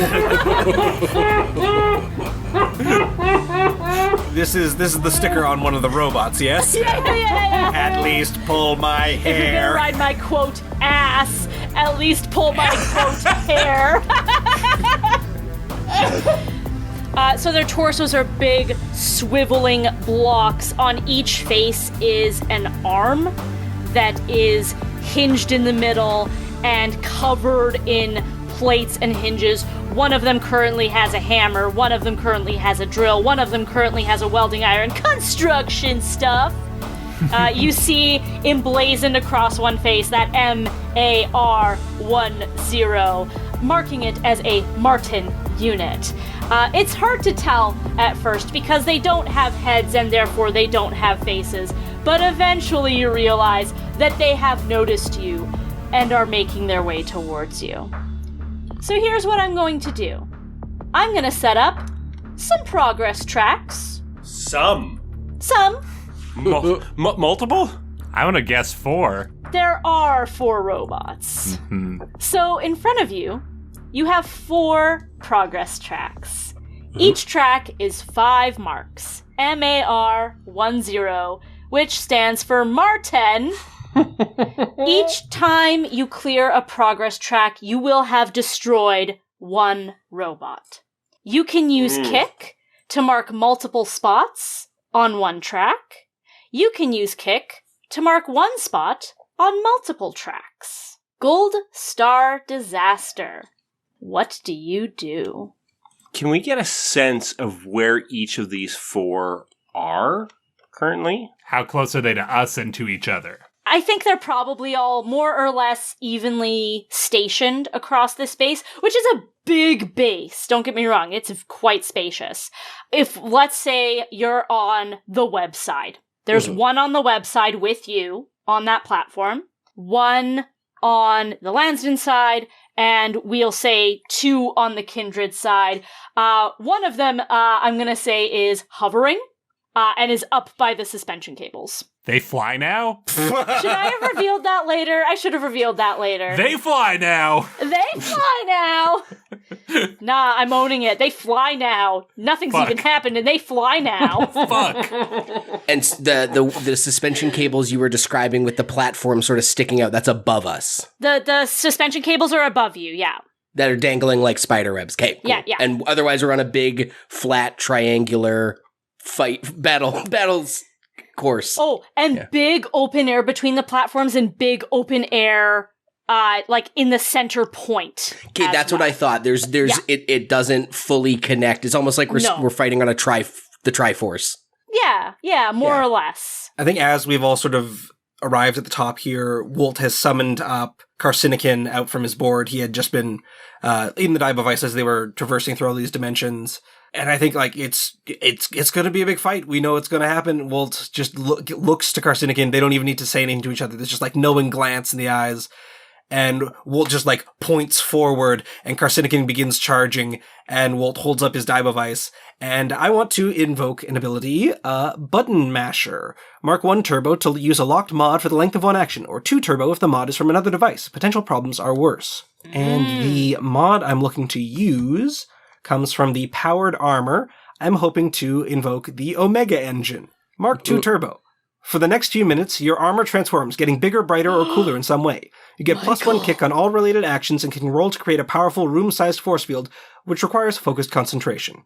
This is the sticker on one of the robots, yes? Yeah. At least pull my If you're gonna hair. ride my quote ass, at least pull my quote hair. So their torsos are big, swiveling blocks. On each face is an arm that is hinged in the middle and covered in plates and hinges. One of them currently has a hammer, one of them currently has a drill, one of them currently has a welding iron. Construction stuff. You see emblazoned across one face that MAR10, marking it as a Martin unit. It's hard to tell at first because they don't have heads and therefore they don't have faces, but eventually you realize that they have noticed you and are making their way towards you. So here's what I'm going to do. I'm going to set up some progress tracks. Some. Multiple? I want to guess 4. There are 4 robots. So in front of you, you have 4 progress tracks. Each track is 5 marks. MAR10, which stands for Marten. Each time you clear a progress track, you will have destroyed 1 robot. You can use Kick to mark multiple spots on 1 track. You can use Kick to mark 1 spot on multiple tracks. Goldstar Disaster. What do you do? Can we get a sense of where each of these 4 are currently? How close are they to us and to each other? I think they're probably all more or less evenly stationed across this base, which is a big base. Don't get me wrong, it's quite spacious. If, let's say, you're on the website, there's 1 on the website with you on that platform, 1 on the Lansdowne side, and we'll say 2 on the Kindred side. One of them, I'm going to say, is hovering and is up by the suspension cables. They fly now? Should I have revealed that later? I should have revealed that later. They fly now! They fly now! Nah, I'm owning it. They fly now. Nothing's even happened, and they fly now. Fuck. And the suspension cables you were describing with the platform sort of sticking out, that's above us. The suspension cables are above you, yeah. That are dangling like spider webs. Okay, cool. Yeah. And otherwise we're on a big, flat, triangular battles course. Oh, and big open air between the platforms and big open air, like in the center point. Okay, that's what I thought. It doesn't fully connect. It's almost like we're fighting on the Triforce. Yeah, more or less. I think as we've all sort of arrived at the top here, Wolt has summoned up Karsinikin out from his board. He had just been in the Dibovice as they were traversing through all these dimensions. And I think, like, it's going to be a big fight. We know it's going to happen. Wolt just looks to Karsinikin. They don't even need to say anything to each other. There's just, like, knowing glance in the eyes. And Wolt just, like, points forward, and Karsinikin begins charging, and Wolt holds up his Dibovice. And I want to invoke an ability, Button Masher. Mark 1 turbo to use a locked mod for the length of 1 action, or 2 turbo if the mod is from another device. Potential problems are worse. And the mod I'm looking to use comes from the powered armor. I'm hoping to invoke the Omega engine. Mark 2 turbo. For the next few minutes, your armor transforms, getting bigger, brighter, or cooler in some way. You get +1 kick on all related actions and can roll to create a powerful room-sized force field, which requires focused concentration.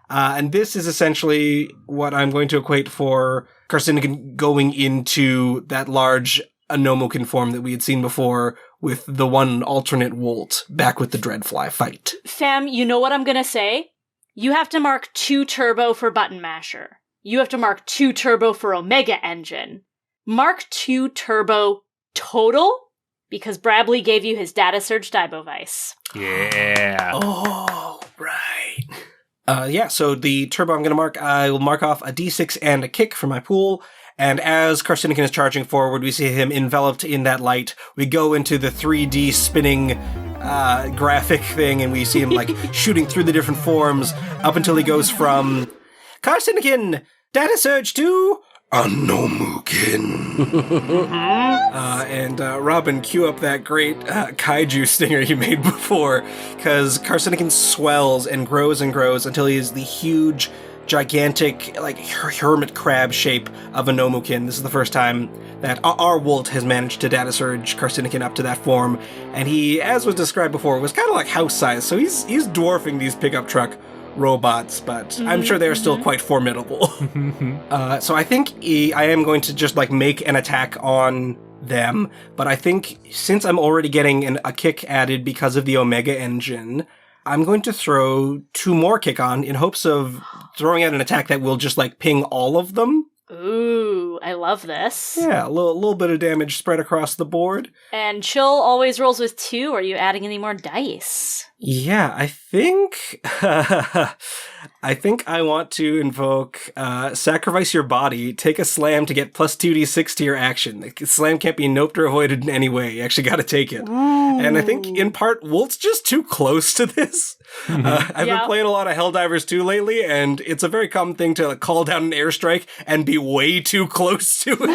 And this is essentially what I'm going to equate for Karsinikin going into that large Anomokin form that we had seen before with the one alternate Wolt back with the Dreadfly fight. Fam, you know what I'm gonna say? You have to mark 2 turbo for Button Masher. You have to mark 2 turbo for Omega Engine. Mark 2 turbo total, because Brabley gave you his Data Surge Dibovice. Yeah. Oh, right. So the turbo I'm going to mark, I will mark off a D6 and a kick for my pool. And as Karsinikin is charging forward, we see him enveloped in that light. We go into the 3D spinning graphic thing, and we see him like shooting through the different forms up until he goes from Karsinikin, Data Surge to Anomukin. And Robyn, cue up that great kaiju stinger you made before, because Karsinikin swells and grows until he is the huge, gigantic, like hermit crab shape of Anomukin. This is the first time that our Wolt has managed to Data Surge Karsinikin up to that form, and he, as was described before, was kind of like house size, so he's dwarfing these pickup truck robots, but I'm sure they're still quite formidable. So I think I am going to just like make an attack on them, but I think since I'm already getting a kick added because of the Omega engine, I'm going to throw 2 more kick on in hopes of throwing out an attack that will just like ping all of them. Ooh, I love this. Yeah, a little bit of damage spread across the board. And Chill always rolls with 2. Are you adding any more dice? Yeah, I think I want to invoke sacrifice your body, take a slam to get plus 2d6 to your action. The slam can't be noped or avoided in any way. You actually got to take it. Ooh. And I think in part, Wolt's just too close to this. I've been playing a lot of Helldivers 2 lately, and it's a very common thing to call down an airstrike and be way too close to it.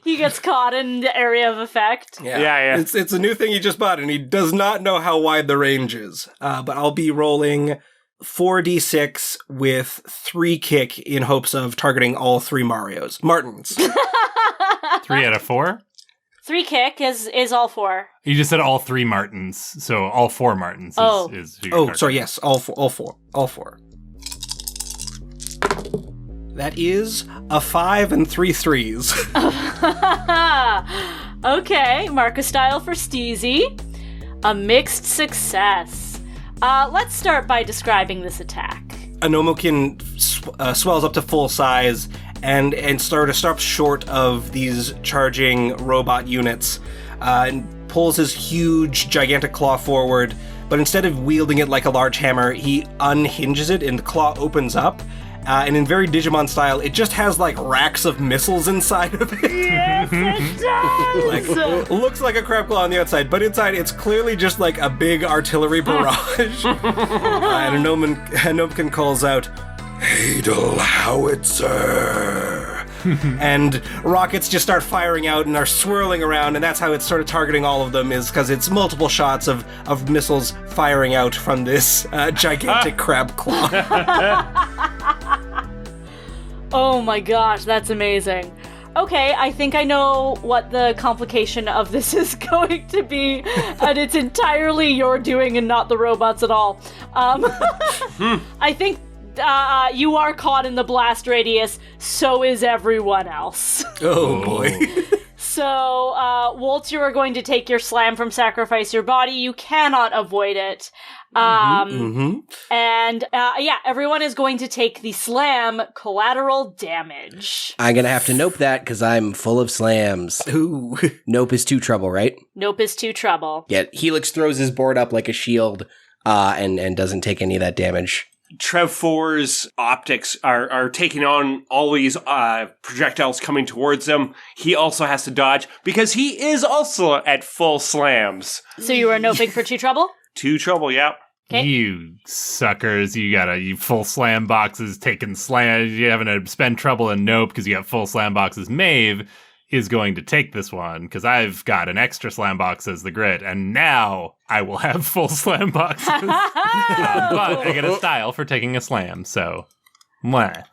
He gets caught in the area of effect. Yeah. It's a new thing he just bought, and he does not know how wide the range is. But I'll be rolling 4d6 with 3 kick in hopes of targeting all 3 Martins. 3 out of 4? 3 kick is all 4. You just said all 3 Martins, so all 4 Martins is who you're targeting. Sorry, yes, all four. That is a 5 and 3 3s. Okay, Marcus style for Steezy. A mixed success. Let's start by describing this attack. Anomokin swells up to full size and sort of stops short of these charging robot units and pulls his huge, gigantic claw forward, but instead of wielding it like a large hammer, he unhinges it and the claw opens up. And in very Digimon style, it just has like racks of missiles inside of it. Yes, it does! Looks like a crab claw on the outside, but inside it's clearly just like a big artillery barrage. And Anomokin calls out, "Hadal Howitzer!" And rockets just start firing out and are swirling around, and that's how it's sort of targeting all of them, is because it's multiple shots of missiles firing out from this gigantic crab claw. Oh my gosh, that's amazing. Okay, I think I know what the complication of this is going to be, and it's entirely your doing and not the robots at all. I think you are caught in the blast radius, so is everyone else. Oh boy. So, Wolt, you are going to take your slam from Sacrifice Your Body. You cannot avoid it. And, everyone is going to take the slam collateral damage. I'm going to have to nope that because I'm full of slams. Ooh. Nope is 2 trouble, right? Nope is 2 trouble. Yeah, Helix throws his board up like a shield and doesn't take any of that damage. Trev 4's optics are taking on all these projectiles coming towards him. He also has to dodge because he is also at full slams. So you are noping for 2 trouble? 2 trouble, yeah. Okay. You suckers, you full slam boxes taking slam. You're having to spend trouble and nope because you have full slam boxes. Maeve is going to take this one because I've got an extra slam box as the grit, and now I will have full slam boxes. But I get a style for taking a slam, so mwah.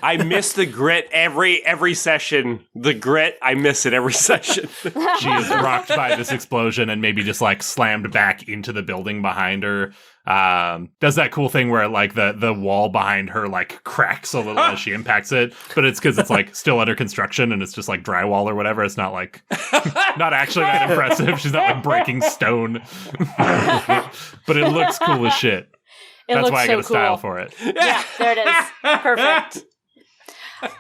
I miss the grit every session. The grit, I miss it every session. She is rocked by this explosion and maybe just like slammed back into the building behind her. Does that cool thing where like the wall behind her like cracks a little as she impacts it, but it's because it's like still under construction and it's just like drywall or whatever. It's not like not actually that impressive. She's not like breaking stone, but it looks cool as shit. That's why I got a style for it. Yeah, there it is. Perfect.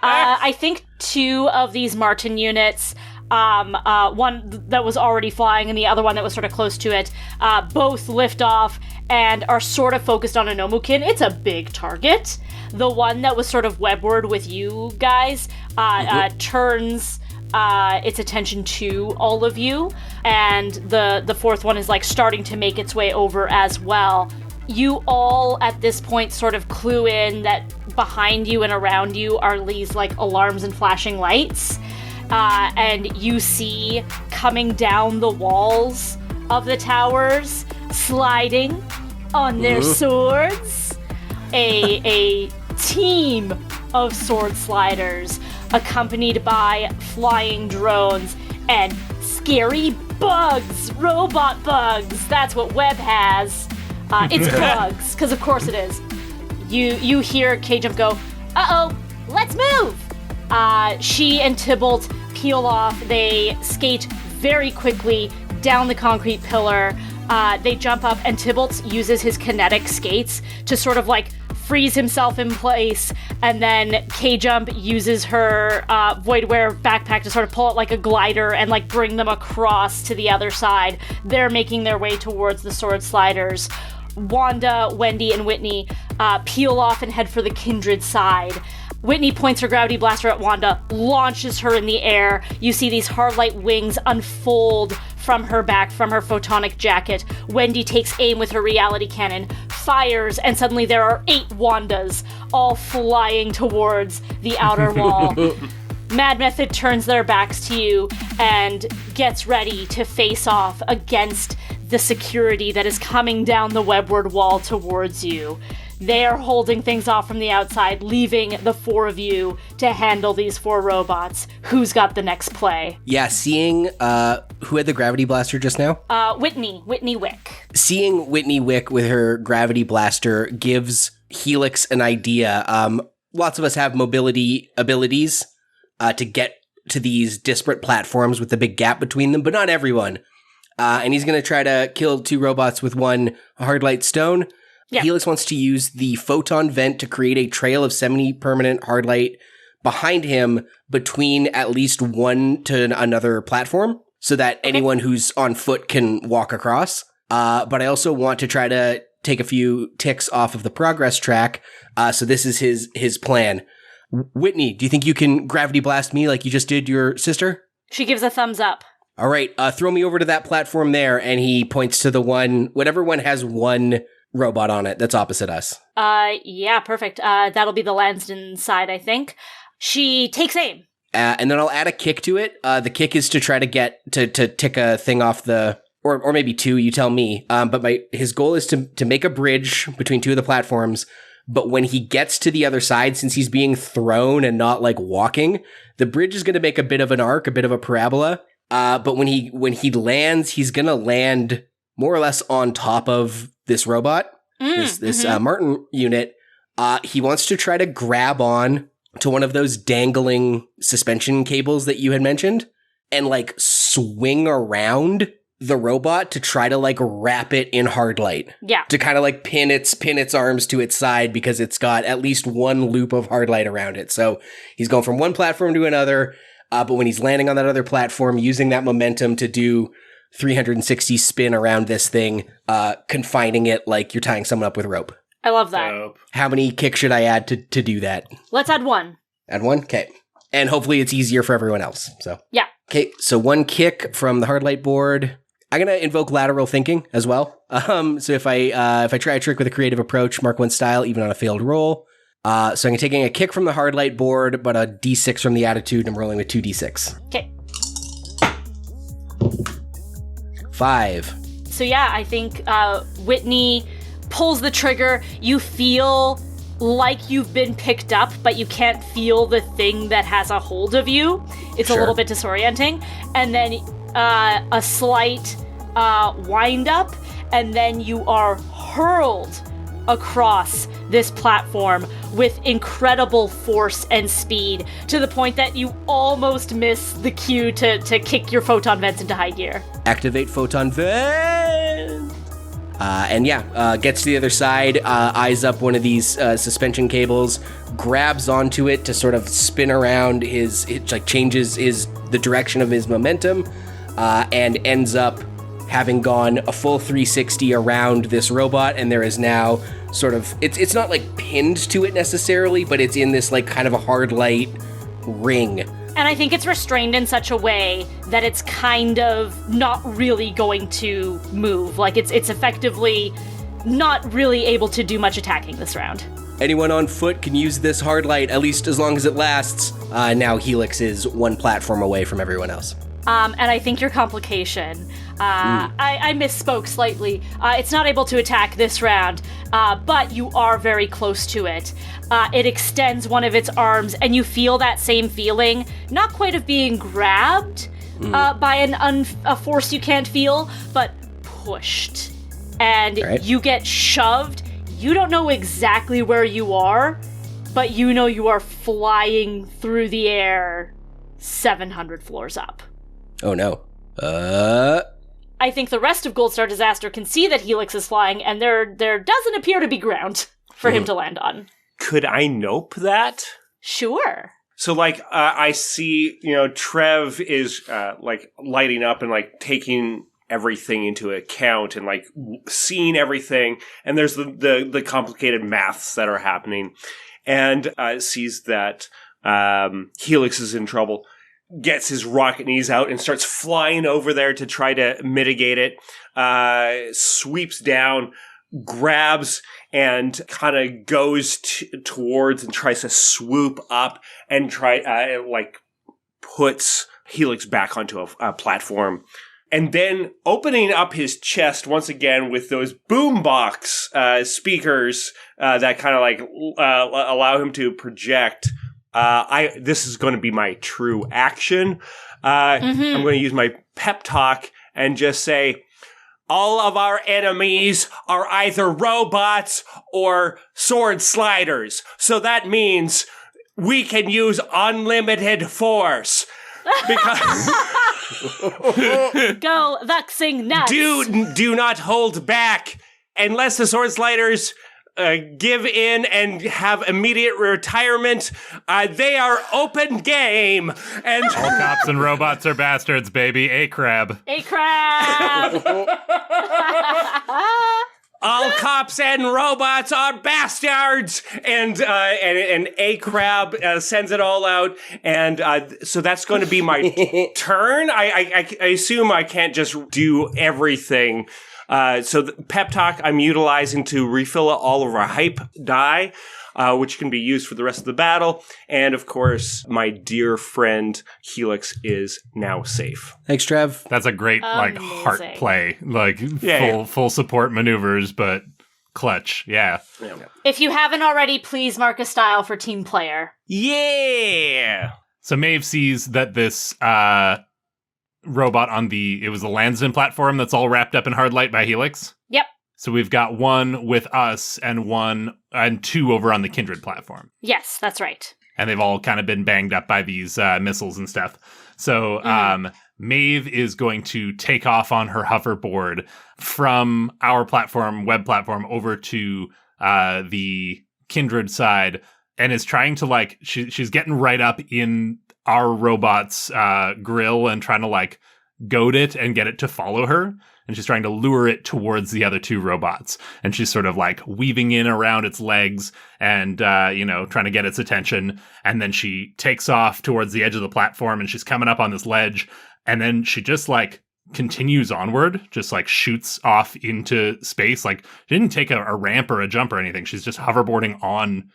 I think 2 of these Martin units, one that was already flying and the other one that was sort of close to it, both lift off and are sort of focused on Anomokin. It's a big target. The one that was sort of webward with you guys turns its attention to all of you, and the fourth one is like starting to make its way over as well. You all at this point sort of clue in that behind you and around you are these like alarms and flashing lights, and you see coming down the walls of the towers, sliding on their swords, a team of sword sliders accompanied by flying drones and scary bugs, robot bugs. That's what Webb has. It's bugs, because of course it is. You hear K-Jump go, "Uh-oh, let's move!" She and Tybalt peel off. They skate very quickly down the concrete pillar. They jump up, and Tybalt uses his kinetic skates to sort of like frees himself in place, and then K-Jump uses her Voidware backpack to sort of pull it like a glider and like bring them across to the other side. They're making their way towards the sword sliders. Wanda, Wendy, and Whitney peel off and head for the Kindred side. Whitney points her gravity blaster at Wanda, launches her in the air. You see these hard light wings unfold from her back, from her photonic jacket. Wendy takes aim with her reality cannon, fires, and suddenly there are 8 Wandas, all flying towards the outer wall. Mad Method turns their backs to you and gets ready to face off against the security that is coming down the webward wall towards you. They are holding things off from the outside, leaving the 4 of you to handle these 4 robots. Who's got the next play? Yeah, seeing who had the gravity blaster just now? Whitney Wick. Seeing Whitney Wick with her gravity blaster gives Helix an idea. Lots of us have mobility abilities to get to these disparate platforms with the big gap between them, but not everyone. And he's going to try to kill 2 robots with 1 hard light stone. Yeah. Helix wants to use the photon vent to create a trail of semi-permanent hard light behind him between at least one to another platform so that anyone who's on foot can walk across. But I also want to try to take a few ticks off of the progress track. So this is his plan. Whitney, do you think you can gravity blast me like you just did your sister? She gives a thumbs up. All right, throw me over to that platform there. And he points to the whatever one has 1 robot on it that's opposite us. Yeah, perfect. That'll be the Lansden side, I think. She takes aim. And then I'll add a kick to it. The kick is to try to get to tick a thing off or maybe 2, you tell me. But his goal is to make a bridge between 2 of the platforms. But when he gets to the other side, since he's being thrown and not like walking, the bridge is going to make a bit of an arc, a bit of a parabola. But when he lands, he's going to land more or less on top of this robot, this Martin unit. He wants to try to grab on to one of those dangling suspension cables that you had mentioned and like swing around the robot to try to like wrap it in hard light. Yeah. To kind of like pin its arms to its side because it's got at least 1 loop of hard light around it. So he's going from one platform to another. But when he's landing on that other platform, using that momentum to do 360 spin around this thing, confining it like you're tying someone up with rope. I love that. Dope. How many kicks should I add to do that? Let's add 1. Add 1? Okay. And hopefully it's easier for everyone else. So Yeah. Okay, so 1 kick from the hard light board. I'm going to invoke lateral thinking as well. So if I try a trick with a creative approach, mark 1 style, even on a failed roll. So I'm taking a kick from the hard light board, but a d6 from the attitude, and I'm rolling with 2d6. Okay. 5. So yeah, I think Whitney pulls the trigger. You feel like you've been picked up, but you can't feel the thing that has a hold of you. It's Sure. a little bit disorienting. And then a slight wind up, and then you are hurled across this platform with incredible force and speed to the point that you almost miss the cue to kick your photon vents into high gear. Activate photon vent. Gets to the other side, eyes up one of these suspension cables, grabs onto it to sort of spin around changes the direction of his momentum, and ends up having gone a full 360 around this robot, and there is now sort of, it's not like pinned to it necessarily, but it's in this like kind of a hard light ring. And I think it's restrained in such a way that it's kind of not really going to move. Like it's effectively not really able to do much attacking this round. Anyone on foot can use this hard light, at least as long as it lasts. Now Helix is 1 platform away from everyone else. And I think your complication, I misspoke slightly. It's not able to attack this round, but you are very close to it. It extends one of its arms, and you feel that same feeling, not quite of being grabbed by a force you can't feel, but pushed. And you get shoved. You don't know exactly where you are, but you know you are flying through the air 700 floors up. Oh no. I think the rest of Goldstar Disaster can see that Helix is flying, and there doesn't appear to be ground. for him to land on. Could I nope that? Sure. So, I see, Trev is, lighting up and, taking everything into account and, seeing everything. And there's the complicated maths that are happening. And sees that Helix is in trouble, gets his rocket knees out and starts flying over there to try to mitigate it, sweeps down, grabs and kind of goes towards and tries to swoop up and puts Helix back onto a platform. And then opening up his chest once again with those boombox speakers that kind of allow him to project. This is going to be my true action. I'm going to use my pep talk and just say, all of our enemies are either robots or sword sliders. So that means we can use unlimited force. Because Go vexing nuts. do not hold back. Unless the sword sliders give in and have immediate retirement, they are open game. And All cops and robots are bastards, baby. A crab. A crab. all cops and robots are bastards. And A crab sends it all out. And so that's going to be my turn. I assume I can't just do everything. So the pep talk I'm utilizing to refill all of our hype die, which can be used for the rest of the battle. And of course, my dear friend Helix is now safe. Thanks, Trev. That's a great heart Amazing. play. Full support maneuvers, but clutch. Yeah. If you haven't already, please mark a style for team player. Yeah. So Maeve sees that this robot on it was the Lansdowne platform that's all wrapped up in hard light by Helix. Yep. So we've got one with us and two over on the Kindred platform. Yes, that's right. And they've all kind of been banged up by these missiles and stuff. So Maeve is going to take off on her hoverboard from our platform, web platform, over to the Kindred side, and is trying to she's getting right up in our robot's grill and trying to goad it and get it to follow her. And she's trying to lure it towards the other two robots. And she's sort of weaving in around its legs and, trying to get its attention. And then she takes off towards the edge of the platform and she's coming up on this ledge. And then she just continues onward, just shoots off into space. She didn't take a ramp or a jump or anything. She's just hoverboarding on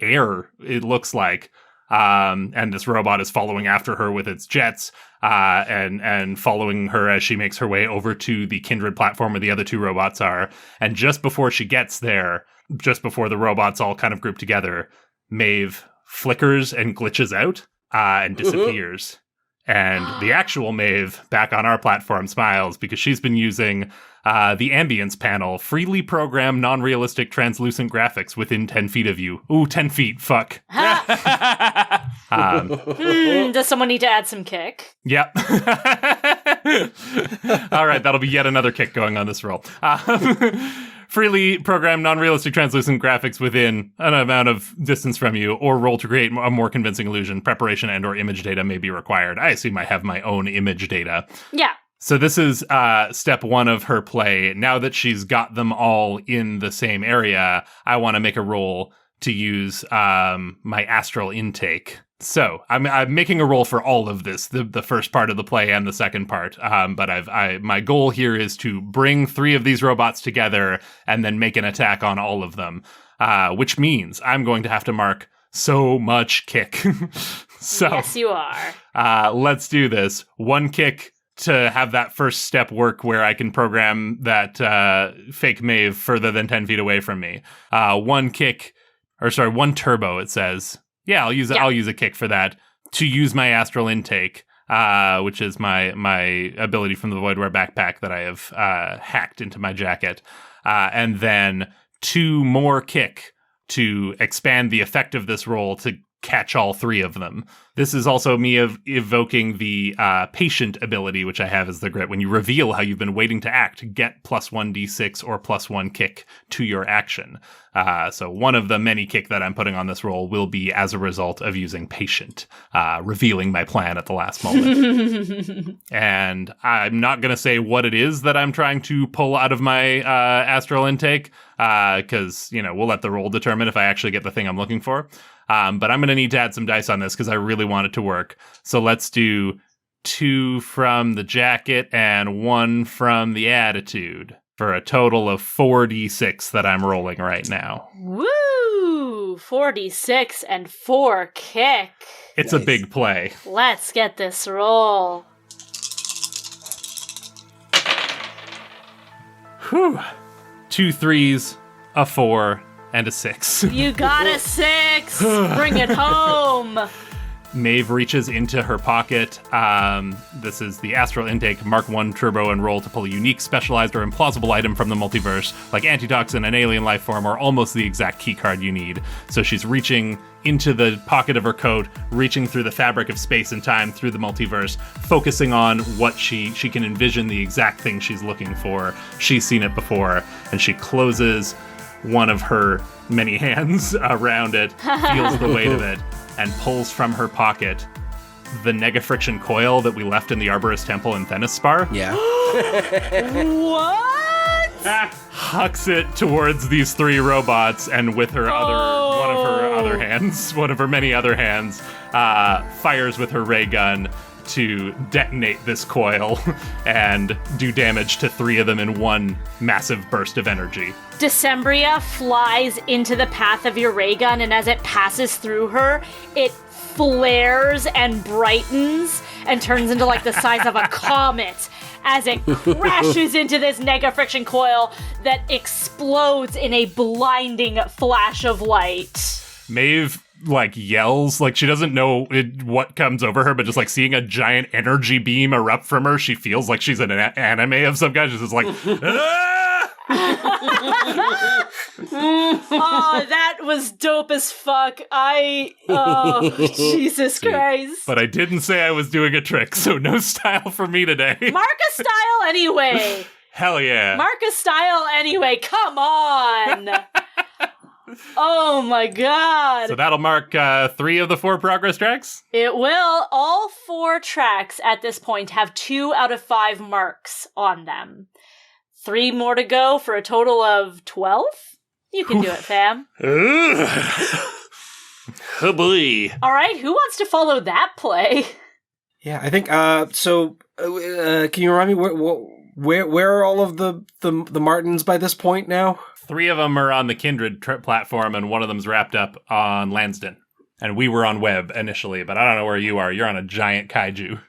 air, it looks like. And this robot is following after her with its jets, and following her as she makes her way over to the Kindred platform where the other two robots are. And just before she gets there, just before the robots all kind of group together, Maeve flickers and glitches out, and disappears. And the actual Maeve, back on our platform, smiles because she's been using the ambience panel, freely programmed non-realistic translucent graphics within 10 feet of you. Ooh, 10 feet, fuck. Does someone need to add some kick? Yep. All right, that'll be yet another kick going on this roll. Freely programmed non-realistic translucent graphics within an amount of distance from you, or roll to create a more convincing illusion. Preparation and or image data may be required. I assume I have my own image data. Yeah. So this is step one of her play. Now that she's got them all in the same area, I want to make a roll to use my astral intake. So I'm making a roll for all of this, the first part of the play and the second part. But my goal here is to bring 3 of these robots together and then make an attack on all of them, which means I'm going to have to mark so much kick. So Yes, you are. let's do this. 1 kick to have that first step work where I can program that fake Maeve further than 10 feet away from me. 1 turbo, it says. Yeah, I'll use a kick for that to use my astral intake, which is my ability from the Voidware backpack that I have hacked into my jacket, and then 2 more kick to expand the effect of this roll to catch all three of them. This is also me evoking the patient ability, which I have as the grit. When you reveal how you've been waiting to act, get +1 d6 or +1 kick to your action. So one of the many kick that I'm putting on this roll will be as a result of using patient, revealing my plan at the last moment. And I'm not going to say what it is that I'm trying to pull out of my astral intake, because, we'll let the roll determine if I actually get the thing I'm looking for. But I'm going to need to add some dice on this because I really want it to work. So let's do 2 from the jacket and 1 from the attitude for a total of 4d6 that I'm rolling right now. Woo! 4d6 and 4 kick. It's a big play. Let's get this roll. Whew. 2 3s, a 4, and a 6. You got a 6! Bring it home! Maeve reaches into her pocket. This is the Astral Intake Mark 1 Turbo and roll to pull a unique, specialized, or implausible item from the multiverse, like antitoxin, an alien life form, or almost the exact keycard you need. So she's reaching into the pocket of her coat, reaching through the fabric of space and time through the multiverse, focusing on what she can envision the exact thing she's looking for. She's seen it before, and she closes one of her many hands around it, feels the weight of it, and pulls from her pocket the negafriction coil that we left in the Arborist Temple in Thenaspar. Yeah. What? Hucks it towards these 3 robots, and with her one of her many other hands, fires with her ray gun to detonate this coil and do damage to 3 of them in one massive burst of energy. Decembria flies into the path of your ray gun, and as it passes through her, it flares and brightens and turns into like the size of a comet as it crashes into this negafriction coil that explodes in a blinding flash of light. Maeve yells, she doesn't know what comes over her, but just seeing a giant energy beam erupt from her, she feels like she's in an anime of some kind. She's just like, ah! Oh, that was dope as fuck. Jesus Christ. But I didn't say I was doing a trick, so no style for me today. Mark a style anyway. Hell yeah. Mark a style anyway. Come on. Oh my god. So that'll mark 3 of the 4 progress tracks? It will. All 4 tracks at this point have 2 out of 5 marks on them. 3 more to go for a total of 12? You can do it, fam. Oh boy. Alright, who wants to follow that play? Yeah, I think, can you remind me where are all of the Martins by this point now? 3 of them are on the Kindred platform, and one of them's wrapped up on Lansdowne. And we were on Web initially, but I don't know where you are. You're on a giant kaiju.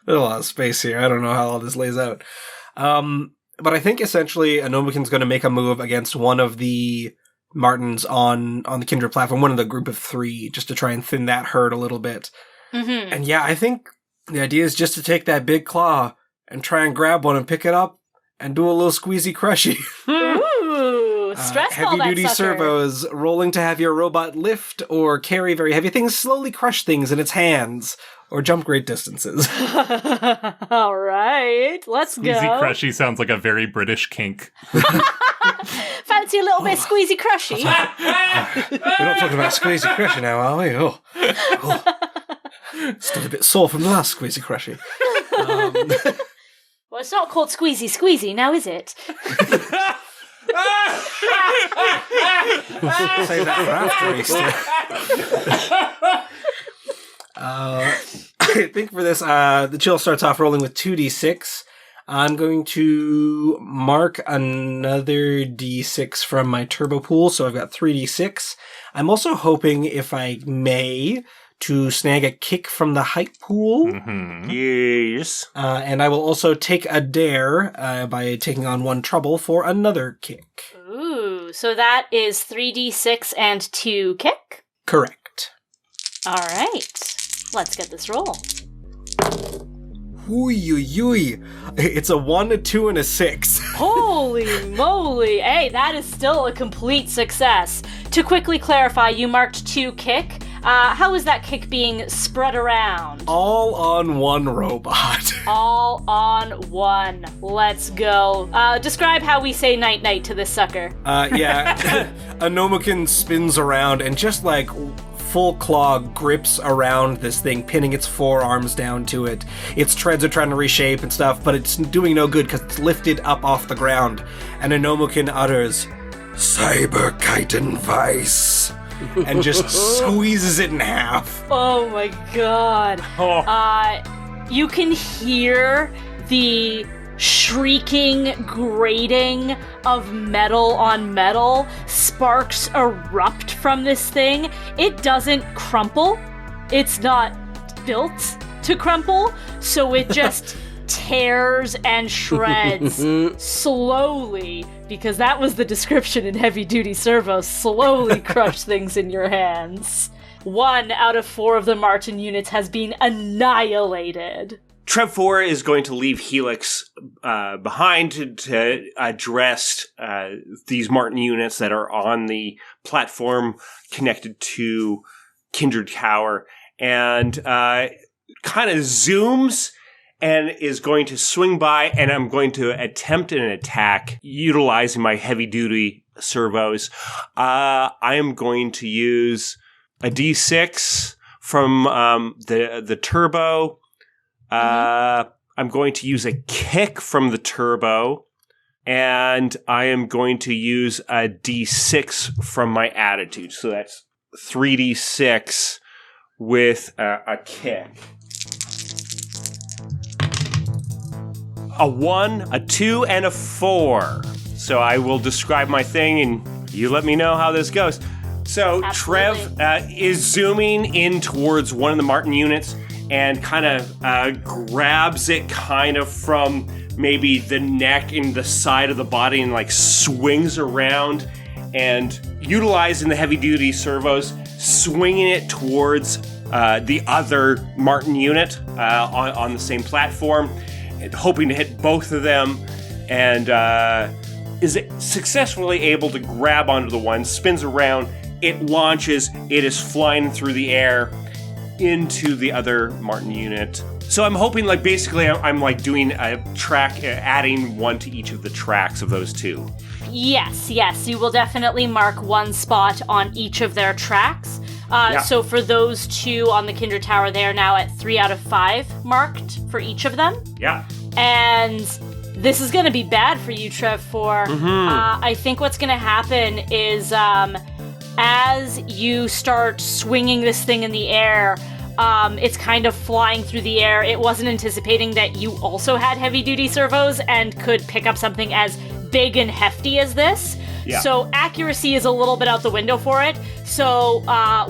There's a lot of space here. I don't know how all this lays out. But I think essentially Anomakin's going to make a move against one of the Martins on the Kindred platform, one of the group of 3, just to try and thin that herd a little bit. Mm-hmm. And yeah, I think the idea is just to take that big claw and try and grab one and pick it up and do a little squeezy crushy. Ooh, stress ball that heavy-duty sucker. servos, rolling to have your robot lift or carry very heavy things, slowly crush things in its hands, or jump great distances. All right, let's go. Squeezy crushy sounds like a very British kink. Fancy a little bit squeezy crushy? We're not talking about squeezy crushy now, are we? Oh. Still a bit sore from the last squeezy crushy. Well, it's not called squeezy now, is it? Save that for after Easter. I think for this, the chill starts off rolling with 2d6. I'm going to mark another d6 from my turbo pool, so I've got 3d6. I'm also hoping, if I may, to snag a kick from the height pool. Mm-hmm. Yes. And I will also take a dare by taking on 1 trouble for another kick. Ooh, so that is 3d6 and 2 kick? Correct. All right, let's get this roll. Ooh. It's a 1, a 2, and a 6. Holy moly! Hey, that is still a complete success. To quickly clarify, you marked 2 kick. How is that kick being spread around? All on one robot. All on one. Let's go. Describe how we say night-night to this sucker. Yeah. A Nomokin spins around and just like full claw grips around this thing, pinning its forearms down to it. Its treads are trying to reshape and stuff, but it's doing no good because it's lifted up off the ground. And a Nomokin utters, "Cyber Chitin Vice," and just squeezes it in half. Oh my god. Oh. You can hear the shrieking grating of metal on metal. Sparks erupt from this thing. It doesn't crumple. It's not built to crumple, so it just tears and shreds slowly, because that was the description in Heavy Duty Servo. Slowly crush things in your hands. 1 out of 4 of the Martin units has been annihilated. Trev 4 is going to leave Helix behind to address these Martin units that are on the platform connected to Kindred Tower, and kind of zooms and is going to swing by, and I'm going to attempt an attack utilizing my heavy-duty servos. I am going to use a D6 from the turbo. I'm going to use a kick from the turbo, and I am going to use a D6 from my attitude. So that's 3D6 with a kick. A 1, a 2, and a 4. So I will describe my thing, and you let me know how this goes. So Absolutely. Trev is zooming in towards one of the Martin units and kind of grabs it kind of from maybe the neck and the side of the body and like swings around, and utilizing the heavy-duty servos, swinging it towards the other Martin unit on the same platform, and hoping to hit both of them, and is successfully able to grab onto the one, spins around, it launches, it is flying through the air into the other Martin unit. So I'm hoping, like, basically I'm like doing a track, adding one to each of the tracks of those two. Yes, you will definitely mark one spot on each of their tracks. So for those 2 on the Kindred Tower, they are now at 3 out of 5 marked for each of them. Yeah. And this is going to be bad for you, Trev 4. I think what's going to happen is as you start swinging this thing in the air, it's kind of flying through the air. It wasn't anticipating that you also had heavy-duty servos and could pick up something as big and hefty as this. Yeah. So accuracy is a little bit out the window for it. So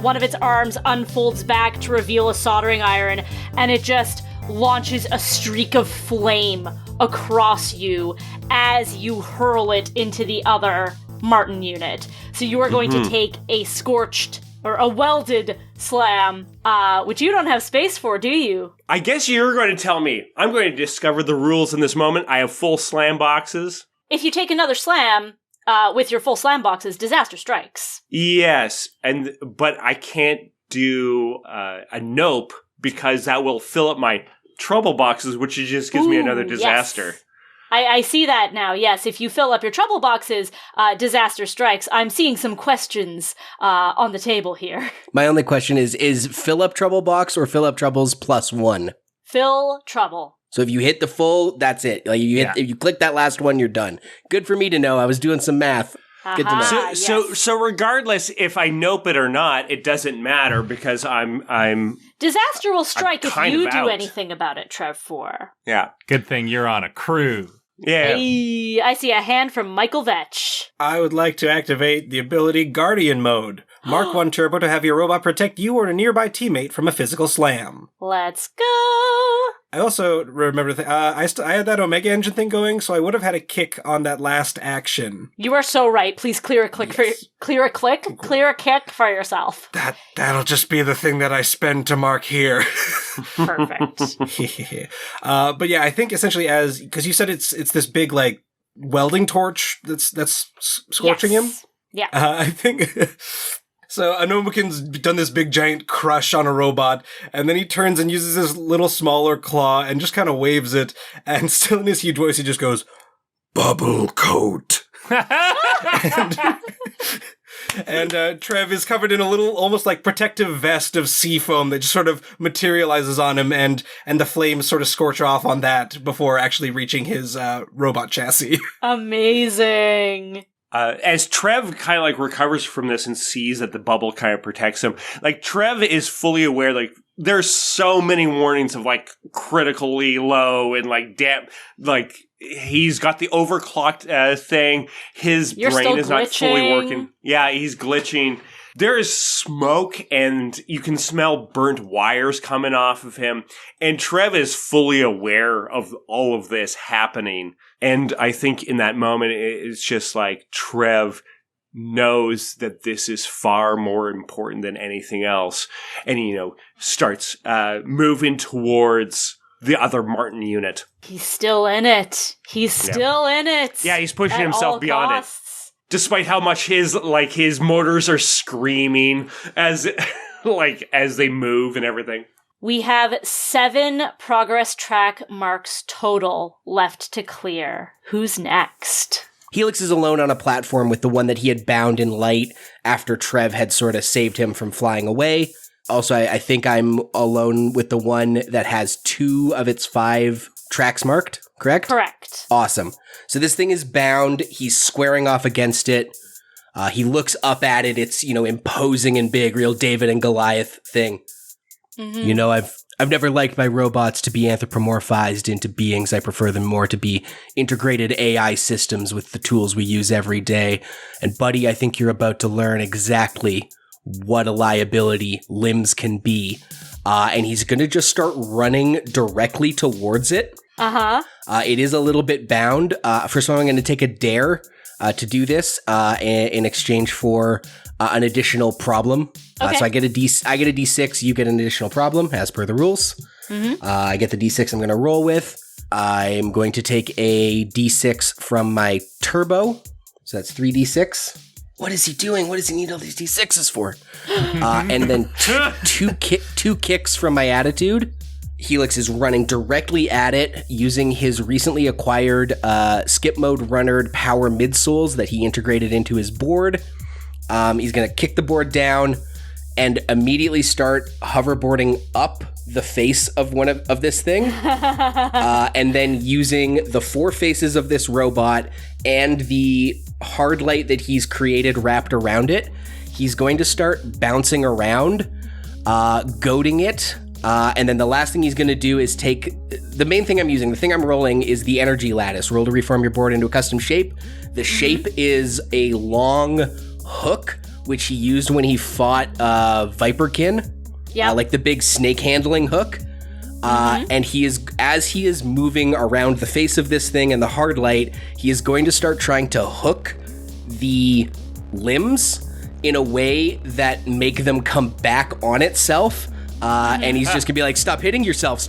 one of its arms unfolds back to reveal a soldering iron, and it just launches a streak of flame across you as you hurl it into the other Martin unit. So you are going to take a scorched or a welded slam, which you don't have space for, do you? I guess you're going to tell me. I'm going to discover the rules in this moment. I have full slam boxes. If you take another slam with your full slam boxes, disaster strikes. Yes, but I can't do a nope because that will fill up my trouble boxes, which just gives me another disaster. Yes. I see that now, yes. If you fill up your trouble boxes, disaster strikes. I'm seeing some questions on the table here. My only question is fill up trouble box or fill up troubles +1? Fill trouble. So if you hit the full, that's it. Like if you click that last one, you're done. Good for me to know. I was doing some math. Good to know. So regardless if I nope it or not, it doesn't matter because I'm Disaster will strike if you do out. anything about it, Trev 4. Yeah. Good thing you're on a crew. Yeah. Hey, I see a hand from Michael Vetsch. I would like to activate the ability Guardian Mode. Mark 1 turbo to have your robot protect you or a nearby teammate from a physical slam. Let's go. I also remember I had that Omega engine thing going, so I would have had a kick on that last action. You are so right. Please clear a kick for yourself. That'll just be the thing that I spend to mark here. Perfect. But yeah, I think essentially because you said it's this big like welding torch that's scorching him. Yeah. I think So Anomakin's done this big giant crush on a robot, and then he turns and uses his little smaller claw and just kind of waves it, and still in his huge voice he just goes, "Bubble coat." And Trev is covered in a little, almost like protective vest of sea foam that just sort of materializes on him, and the flames sort of scorch off on that before actually reaching his robot chassis. Amazing. As Trev kind of like recovers from this and sees that the bubble kind of protects him, like Trev is fully aware, like there's so many warnings of like critically low and like damp, like he's got the overclocked thing. His brain is not fully working. Yeah, he's glitching. There is smoke and you can smell burnt wires coming off of him. And Trev is fully aware of all of this happening. And I think in that moment, it's just like Trev knows that this is far more important than anything else. And, you know, starts moving towards the other Martin unit. He's still in it. He's still in it. Yeah, he's pushing himself beyond it. Despite how much his motors are screaming as they move and everything. We have 7 progress track marks total left to clear. Who's next? Helix is alone on a platform with the one that he had bound in light after Trev had sort of saved him from flying away. Also, I think I'm alone with the one that has 2 of its 5 tracks marked, correct? Correct. Awesome. So this thing is bound. He's squaring off against it. He looks up at it. It's, you know, imposing and big, real David and Goliath thing. Mm-hmm. You know, I've never liked my robots to be anthropomorphized into beings. I prefer them more to be integrated AI systems with the tools we use every day. And buddy, I think you're about to learn exactly what a liability limbs can be. And he's going to just start running directly towards it. Uh-huh. It is a little bit bound. First of all, I'm going to take a dare to do this in exchange for an additional problem. Okay. So I get a D6, you get an additional problem, as per the rules. Mm-hmm. I get the D6 I'm going to roll with. I'm going to take a D6 from my turbo. So that's 3D6. What is he doing? What does he need all these D6s for? And then two kicks from my attitude. Helix is running directly at it using his recently acquired skip mode runnered power midsoles that he integrated into his board. He's going to kick the board down and immediately start hoverboarding up the face of one of this thing. And then using the 4 faces of this robot and the hard light that he's created wrapped around it, he's going to start bouncing around, goading it. And then the last thing he's going to do is take the main thing I'm using. The thing I'm rolling is the energy lattice. Roll to reform your board into a custom shape. The shape is a long hook, which he used when he fought Viperkin. Yeah, like the big snake handling hook. And as he is moving around the face of this thing and the hard light, he is going to start trying to hook the limbs in a way that make them come back on itself. And he's just gonna be like, stop hitting yourself.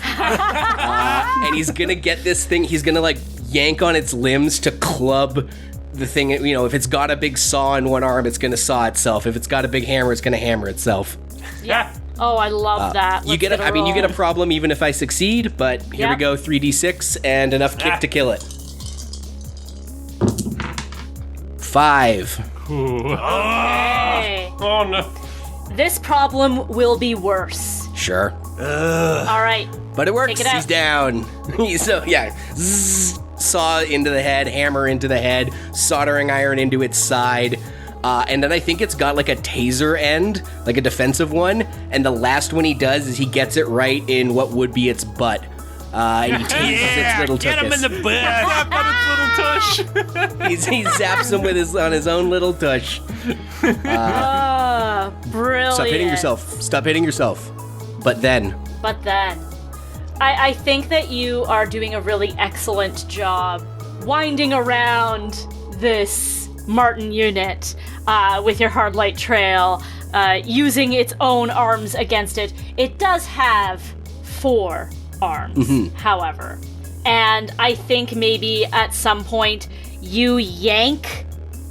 And he's gonna get this thing, he's gonna like yank on its limbs to club the thing. You know, if it's got a big saw in one arm, it's gonna saw itself. If it's got a big hammer, it's gonna hammer itself. Yeah. Oh, I love that. You get a problem even if I succeed, but here we go, 3d6 and enough kick to kill it. 5. Okay. Oh no. This problem will be worse. Sure. All right. But it works. Take it out. He's down. Zzz, saw into the head, hammer into the head, soldering iron into its side. And then I think it's got like a taser end, like a defensive one. And the last one he does is he gets it right in what would be its butt. And he tases its little tuchus. Get him in the butt. Zap on its little tush. He zaps him with on his own little tush. Brilliant. Stop hitting yourself. But then. I think that you are doing a really excellent job winding around this Martin unit with your hard light trail, using its own arms against it. It does have 4 arms, however. And I think maybe at some point you yank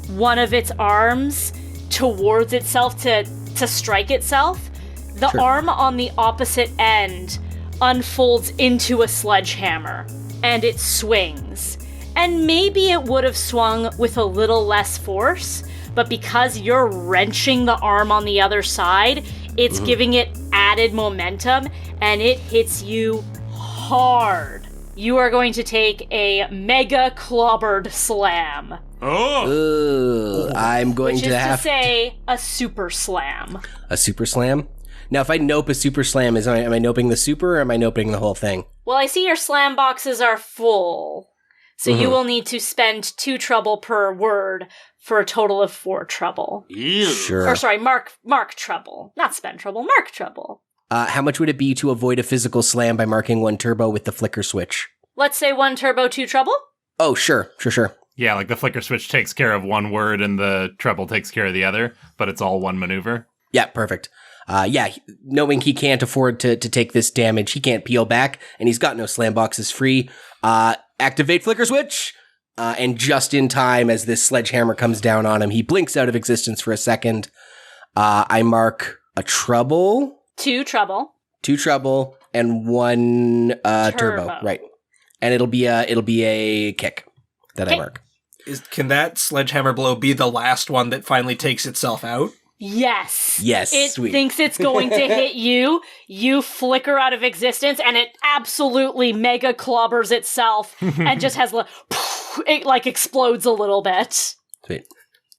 one of its arms towards itself to strike itself, the arm on the opposite end unfolds into a sledgehammer, and it swings. And maybe it would have swung with a little less force, but because you're wrenching the arm on the other side, it's giving it added momentum, and it hits you hard. You are going to take a mega clobbered slam. I'm going Which to is have to say, a super slam. a super slam. Now, if I nope a super slam, am I noping the super or am I noping the whole thing? Well, I see your slam boxes are full, so you will need to spend 2 trouble per word for a total of 4 trouble. Sure. Or sorry, mark trouble. Not spend trouble, mark trouble. How much would it be to avoid a physical slam by marking 1 turbo with the flicker switch? Let's say 1 turbo, 2 trouble? Oh, sure. Yeah, like the flicker switch takes care of one word and the treble takes care of the other, but it's all one maneuver. Yeah, perfect. Knowing he can't afford to take this damage, he can't peel back, and he's got no slam boxes free. Activate flicker switch, and just in time as this sledgehammer comes down on him, he blinks out of existence for a second. I mark a trouble. 2 trouble. 2 trouble, and 1 turbo. Right. And it'll be a kick that I mark. Can that sledgehammer blow be the last one that finally takes itself out? Yes. Yes, It sweet. thinks it's going to hit you. You flicker out of existence, and it absolutely mega clobbers itself and just has it like explodes a little bit. Sweet.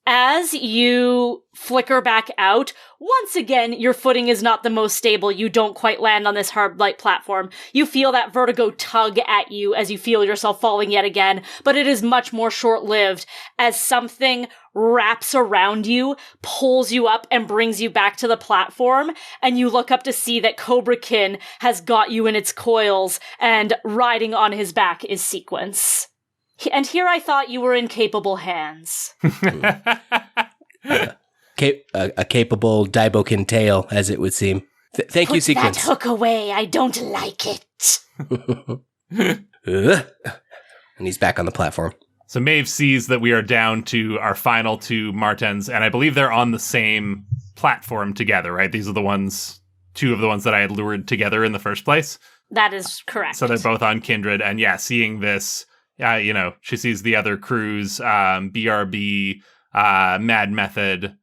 As you flicker back out, once again, your footing is not the most stable. You don't quite land on this hard light platform. You feel that vertigo tug at you as you feel yourself falling yet again, but it is much more short-lived as something wraps around you, pulls you up, and brings you back to the platform, and you look up to see that Cobrakin has got you in its coils, and riding on his back is Sequence. And here I thought you were in capable hands. A capable Daibokin tail, as it would seem. Thank you, Put Sequence. that hook away. I don't like it. And he's back on the platform. So Maeve sees that we are down to our final 2 Martens, and I believe they're on the same platform together, right? These are the ones, 2 of the ones that I had lured together in the first place. That is correct. So they're both on Kindred, and yeah, seeing this, she sees the other crews, BRB, Mad Method,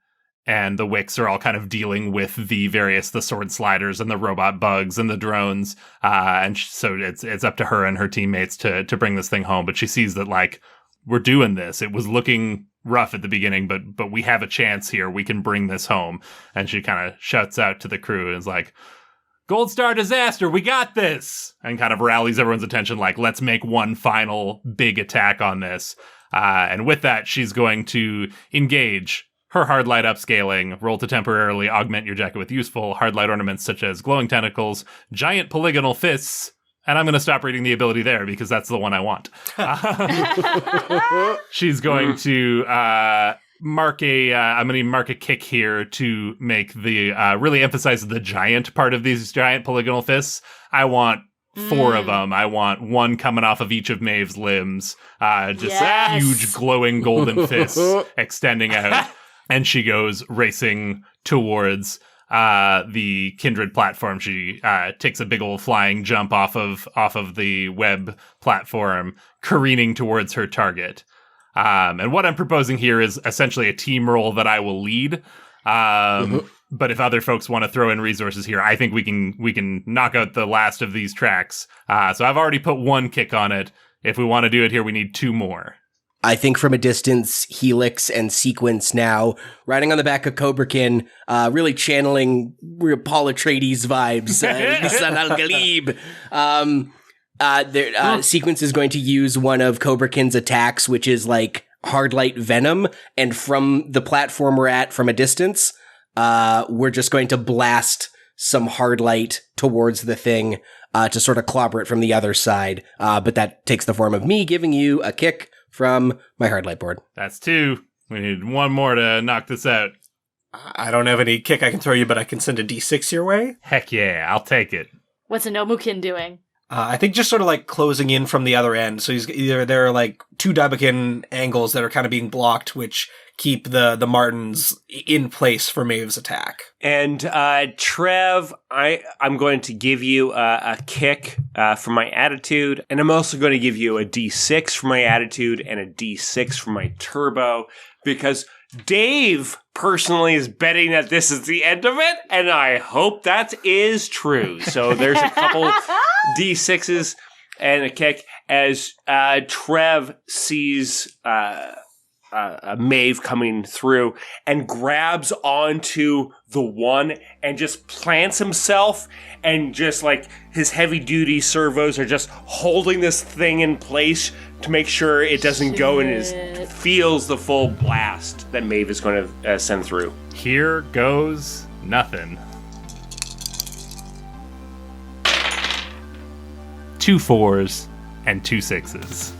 and the Wicks are all kind of dealing with the sword sliders and the robot bugs and the drones, and so it's up to her and her teammates to bring this thing home. But she sees that, like, we're doing this. It was looking rough at the beginning, but we have a chance here. We can bring this home. And she kind of shouts out to the crew and is like, Goldstar Disaster, we got this! And kind of rallies everyone's attention, like, let's make one final big attack on this. And with that, she's going to engage her hard light upscaling, roll to temporarily augment your jacket with useful hard light ornaments such as glowing tentacles, giant polygonal fists, and I'm going to stop reading the ability there because that's the one I want. She's going to mark a kick here to make the really emphasize the giant part of these giant polygonal fists. I want 4 of them. I want 1 coming off of each of Maeve's limbs. Huge glowing golden fists extending out. And she goes racing towards the Kindred platform. She takes a big old flying jump off of the web platform, careening towards her target. And what I'm proposing here is essentially a team role that I will lead. But if other folks want to throw in resources here, I think we can knock out the last of these tracks. So I've already put 1 kick on it. If we want to do it here, we need 2 more. I think from a distance, Helix and Sequence now, riding on the back of Cobrakin, really channeling Paul Atreides vibes, Lisan al-Ghalib. Sequence is going to use one of Cobrakin's attacks, which is like hard light venom, and from the platform we're at from a distance, we're just going to blast some hard light towards the thing to sort of clobber it from the other side. But that takes the form of me giving you a kick from my hard light board. That's 2. We need 1 more to knock this out. I don't have any kick I can throw you, but I can send a D6 your way. Heck yeah, I'll take it. What's a Nomukin doing? I think just sort of like closing in from the other end. So there are like 2 Dabican angles that are kind of being blocked, which keep the Martins in place for Maeve's attack. And Trev, I'm going to give you a kick for my attitude, and I'm also going to give you a D6 for my attitude and a D6 for my turbo, because Dave personally is betting that this is the end of it, and I hope that is true. So there's a couple D6s and a kick as Trev sees Maeve coming through and grabs onto the one and just plants himself, and just like his heavy duty servos are just holding this thing in place to make sure it doesn't go and feels the full blast that Maeve is going to send through. Here goes nothing. 2 4s and 2 6s.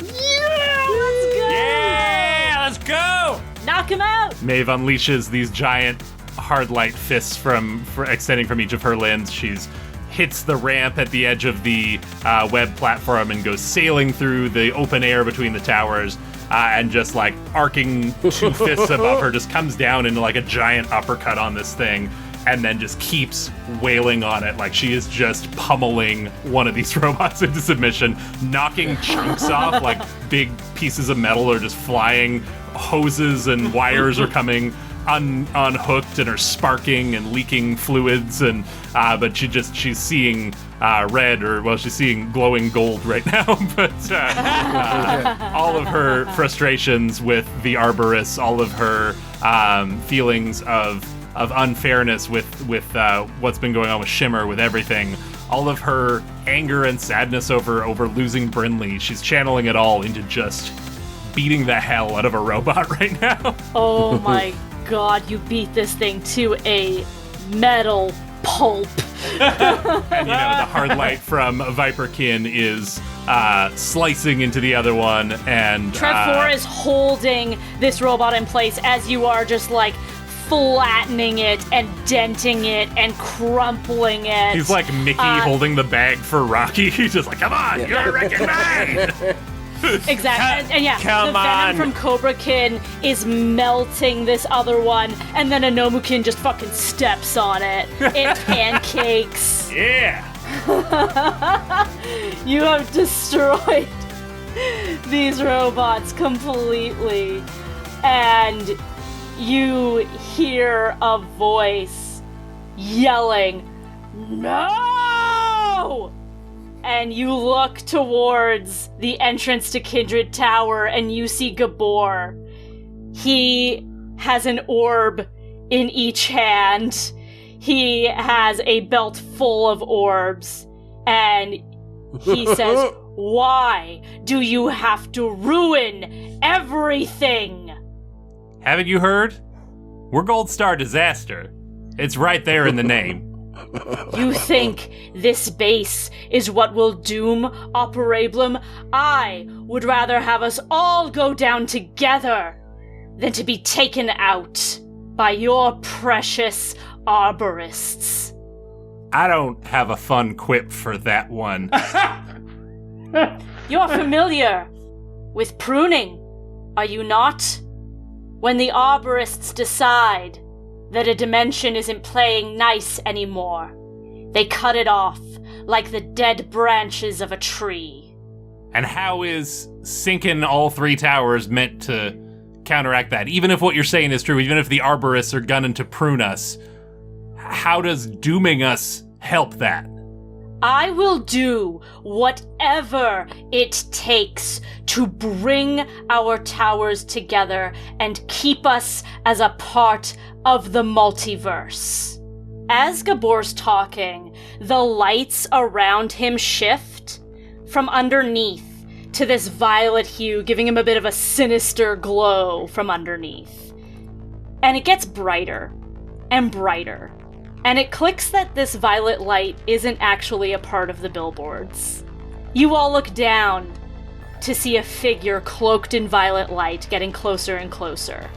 Let's go! Knock him out! Maeve unleashes these giant hard light fists from extending from each of her limbs. She's hits the ramp at the edge of the web platform and goes sailing through the open air between the towers, and just like arcing 2 fists above her, just comes down into like a giant uppercut on this thing, and then just keeps wailing on it like she is just pummeling one of these robots into submission, knocking chunks off, like big pieces of metal are just flying, hoses and wires are coming unhooked and are sparking and leaking fluids, and but she's seeing red, or well, she's seeing glowing gold right now. But all of her frustrations with the Arborists, all of her feelings of unfairness with what's been going on with Shimmer, with everything, all of her anger and sadness over losing Brinley, she's channeling it all into just beating the hell out of a robot right now. Oh my god, you beat this thing to a metal pulp. And the hard light from Viperkin is slicing into the other one, and Trev 4 is holding this robot in place as you are just like flattening it and denting it and crumpling it. He's like Mickey holding the bag for Rocky. He's just like, come on, you're wrecking mine! Exactly. And yeah, the venom from Cobrakin is melting this other one, and then Anomukin just fucking steps on it. It pancakes. Yeah! You have destroyed these robots completely. And you hear a voice yelling, "No!" And you look towards the entrance to Kindred Tower, and you see Gabor. He has an orb in each hand. He has a belt full of orbs. And he says, "Why do you have to ruin everything?" Haven't you heard? We're Goldstar Disaster. It's right there in the name. You think this base is what will doom Operaeblum? I would rather have us all go down together than to be taken out by your precious arborists. I don't have a fun quip for that one. You're familiar with pruning, are you not? When the arborists decide that a dimension isn't playing nice anymore, they cut it off like the dead branches of a tree. And how is sinking all 3 towers meant to counteract that? Even if what you're saying is true, even if the arborists are gunning to prune us, how does dooming us help that? I will do whatever it takes to bring our towers together and keep us as a part of the multiverse. As Gabor's talking, the lights around him shift from underneath to this violet hue, giving him a bit of a sinister glow from underneath. And it gets brighter and brighter. And it clicks that this violet light isn't actually a part of the billboards. You all look down to see a figure cloaked in violet light getting closer and closer.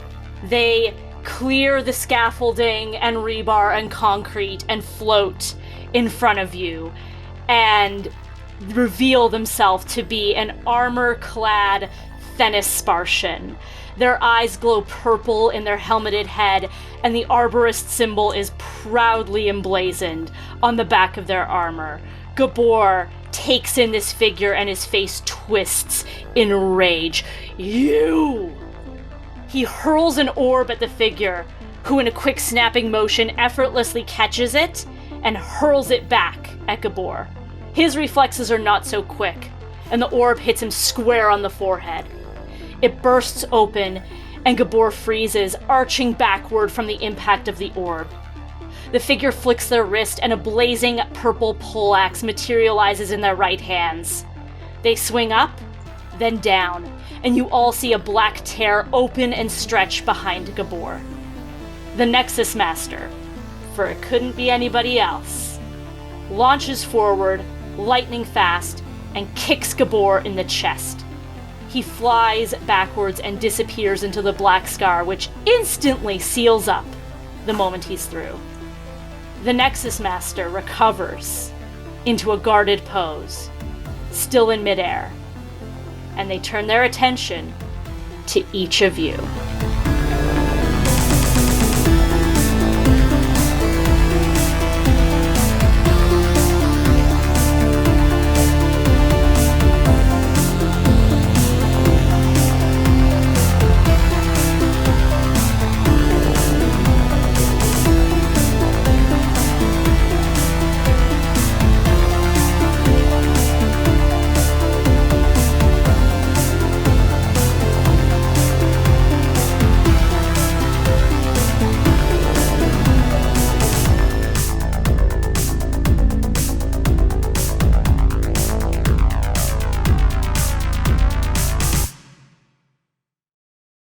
They clear the scaffolding and rebar and concrete and float in front of you. And reveal themselves to be an armor-clad Thenis-Spartian. Their eyes glow purple in their helmeted head, and the arborist symbol is proudly emblazoned on the back of their armor. Gabor takes in this figure and his face twists in rage. You! He hurls an orb at the figure, who in a quick snapping motion effortlessly catches it and hurls it back at Gabor. His reflexes are not so quick, and the orb hits him square on the forehead. It bursts open, and Gabor freezes, arching backward from the impact of the orb. The figure flicks their wrist, and a blazing purple poleaxe materializes in their right hands. They swing up, then down, and you all see a black tear open and stretch behind Gabor. The Nexus Master, for it couldn't be anybody else, launches forward, lightning fast, and kicks Gabor in the chest. He flies backwards and disappears into the black scar, which instantly seals up the moment he's through. The Nexus Master recovers into a guarded pose, still in midair, and they turn their attention to each of you.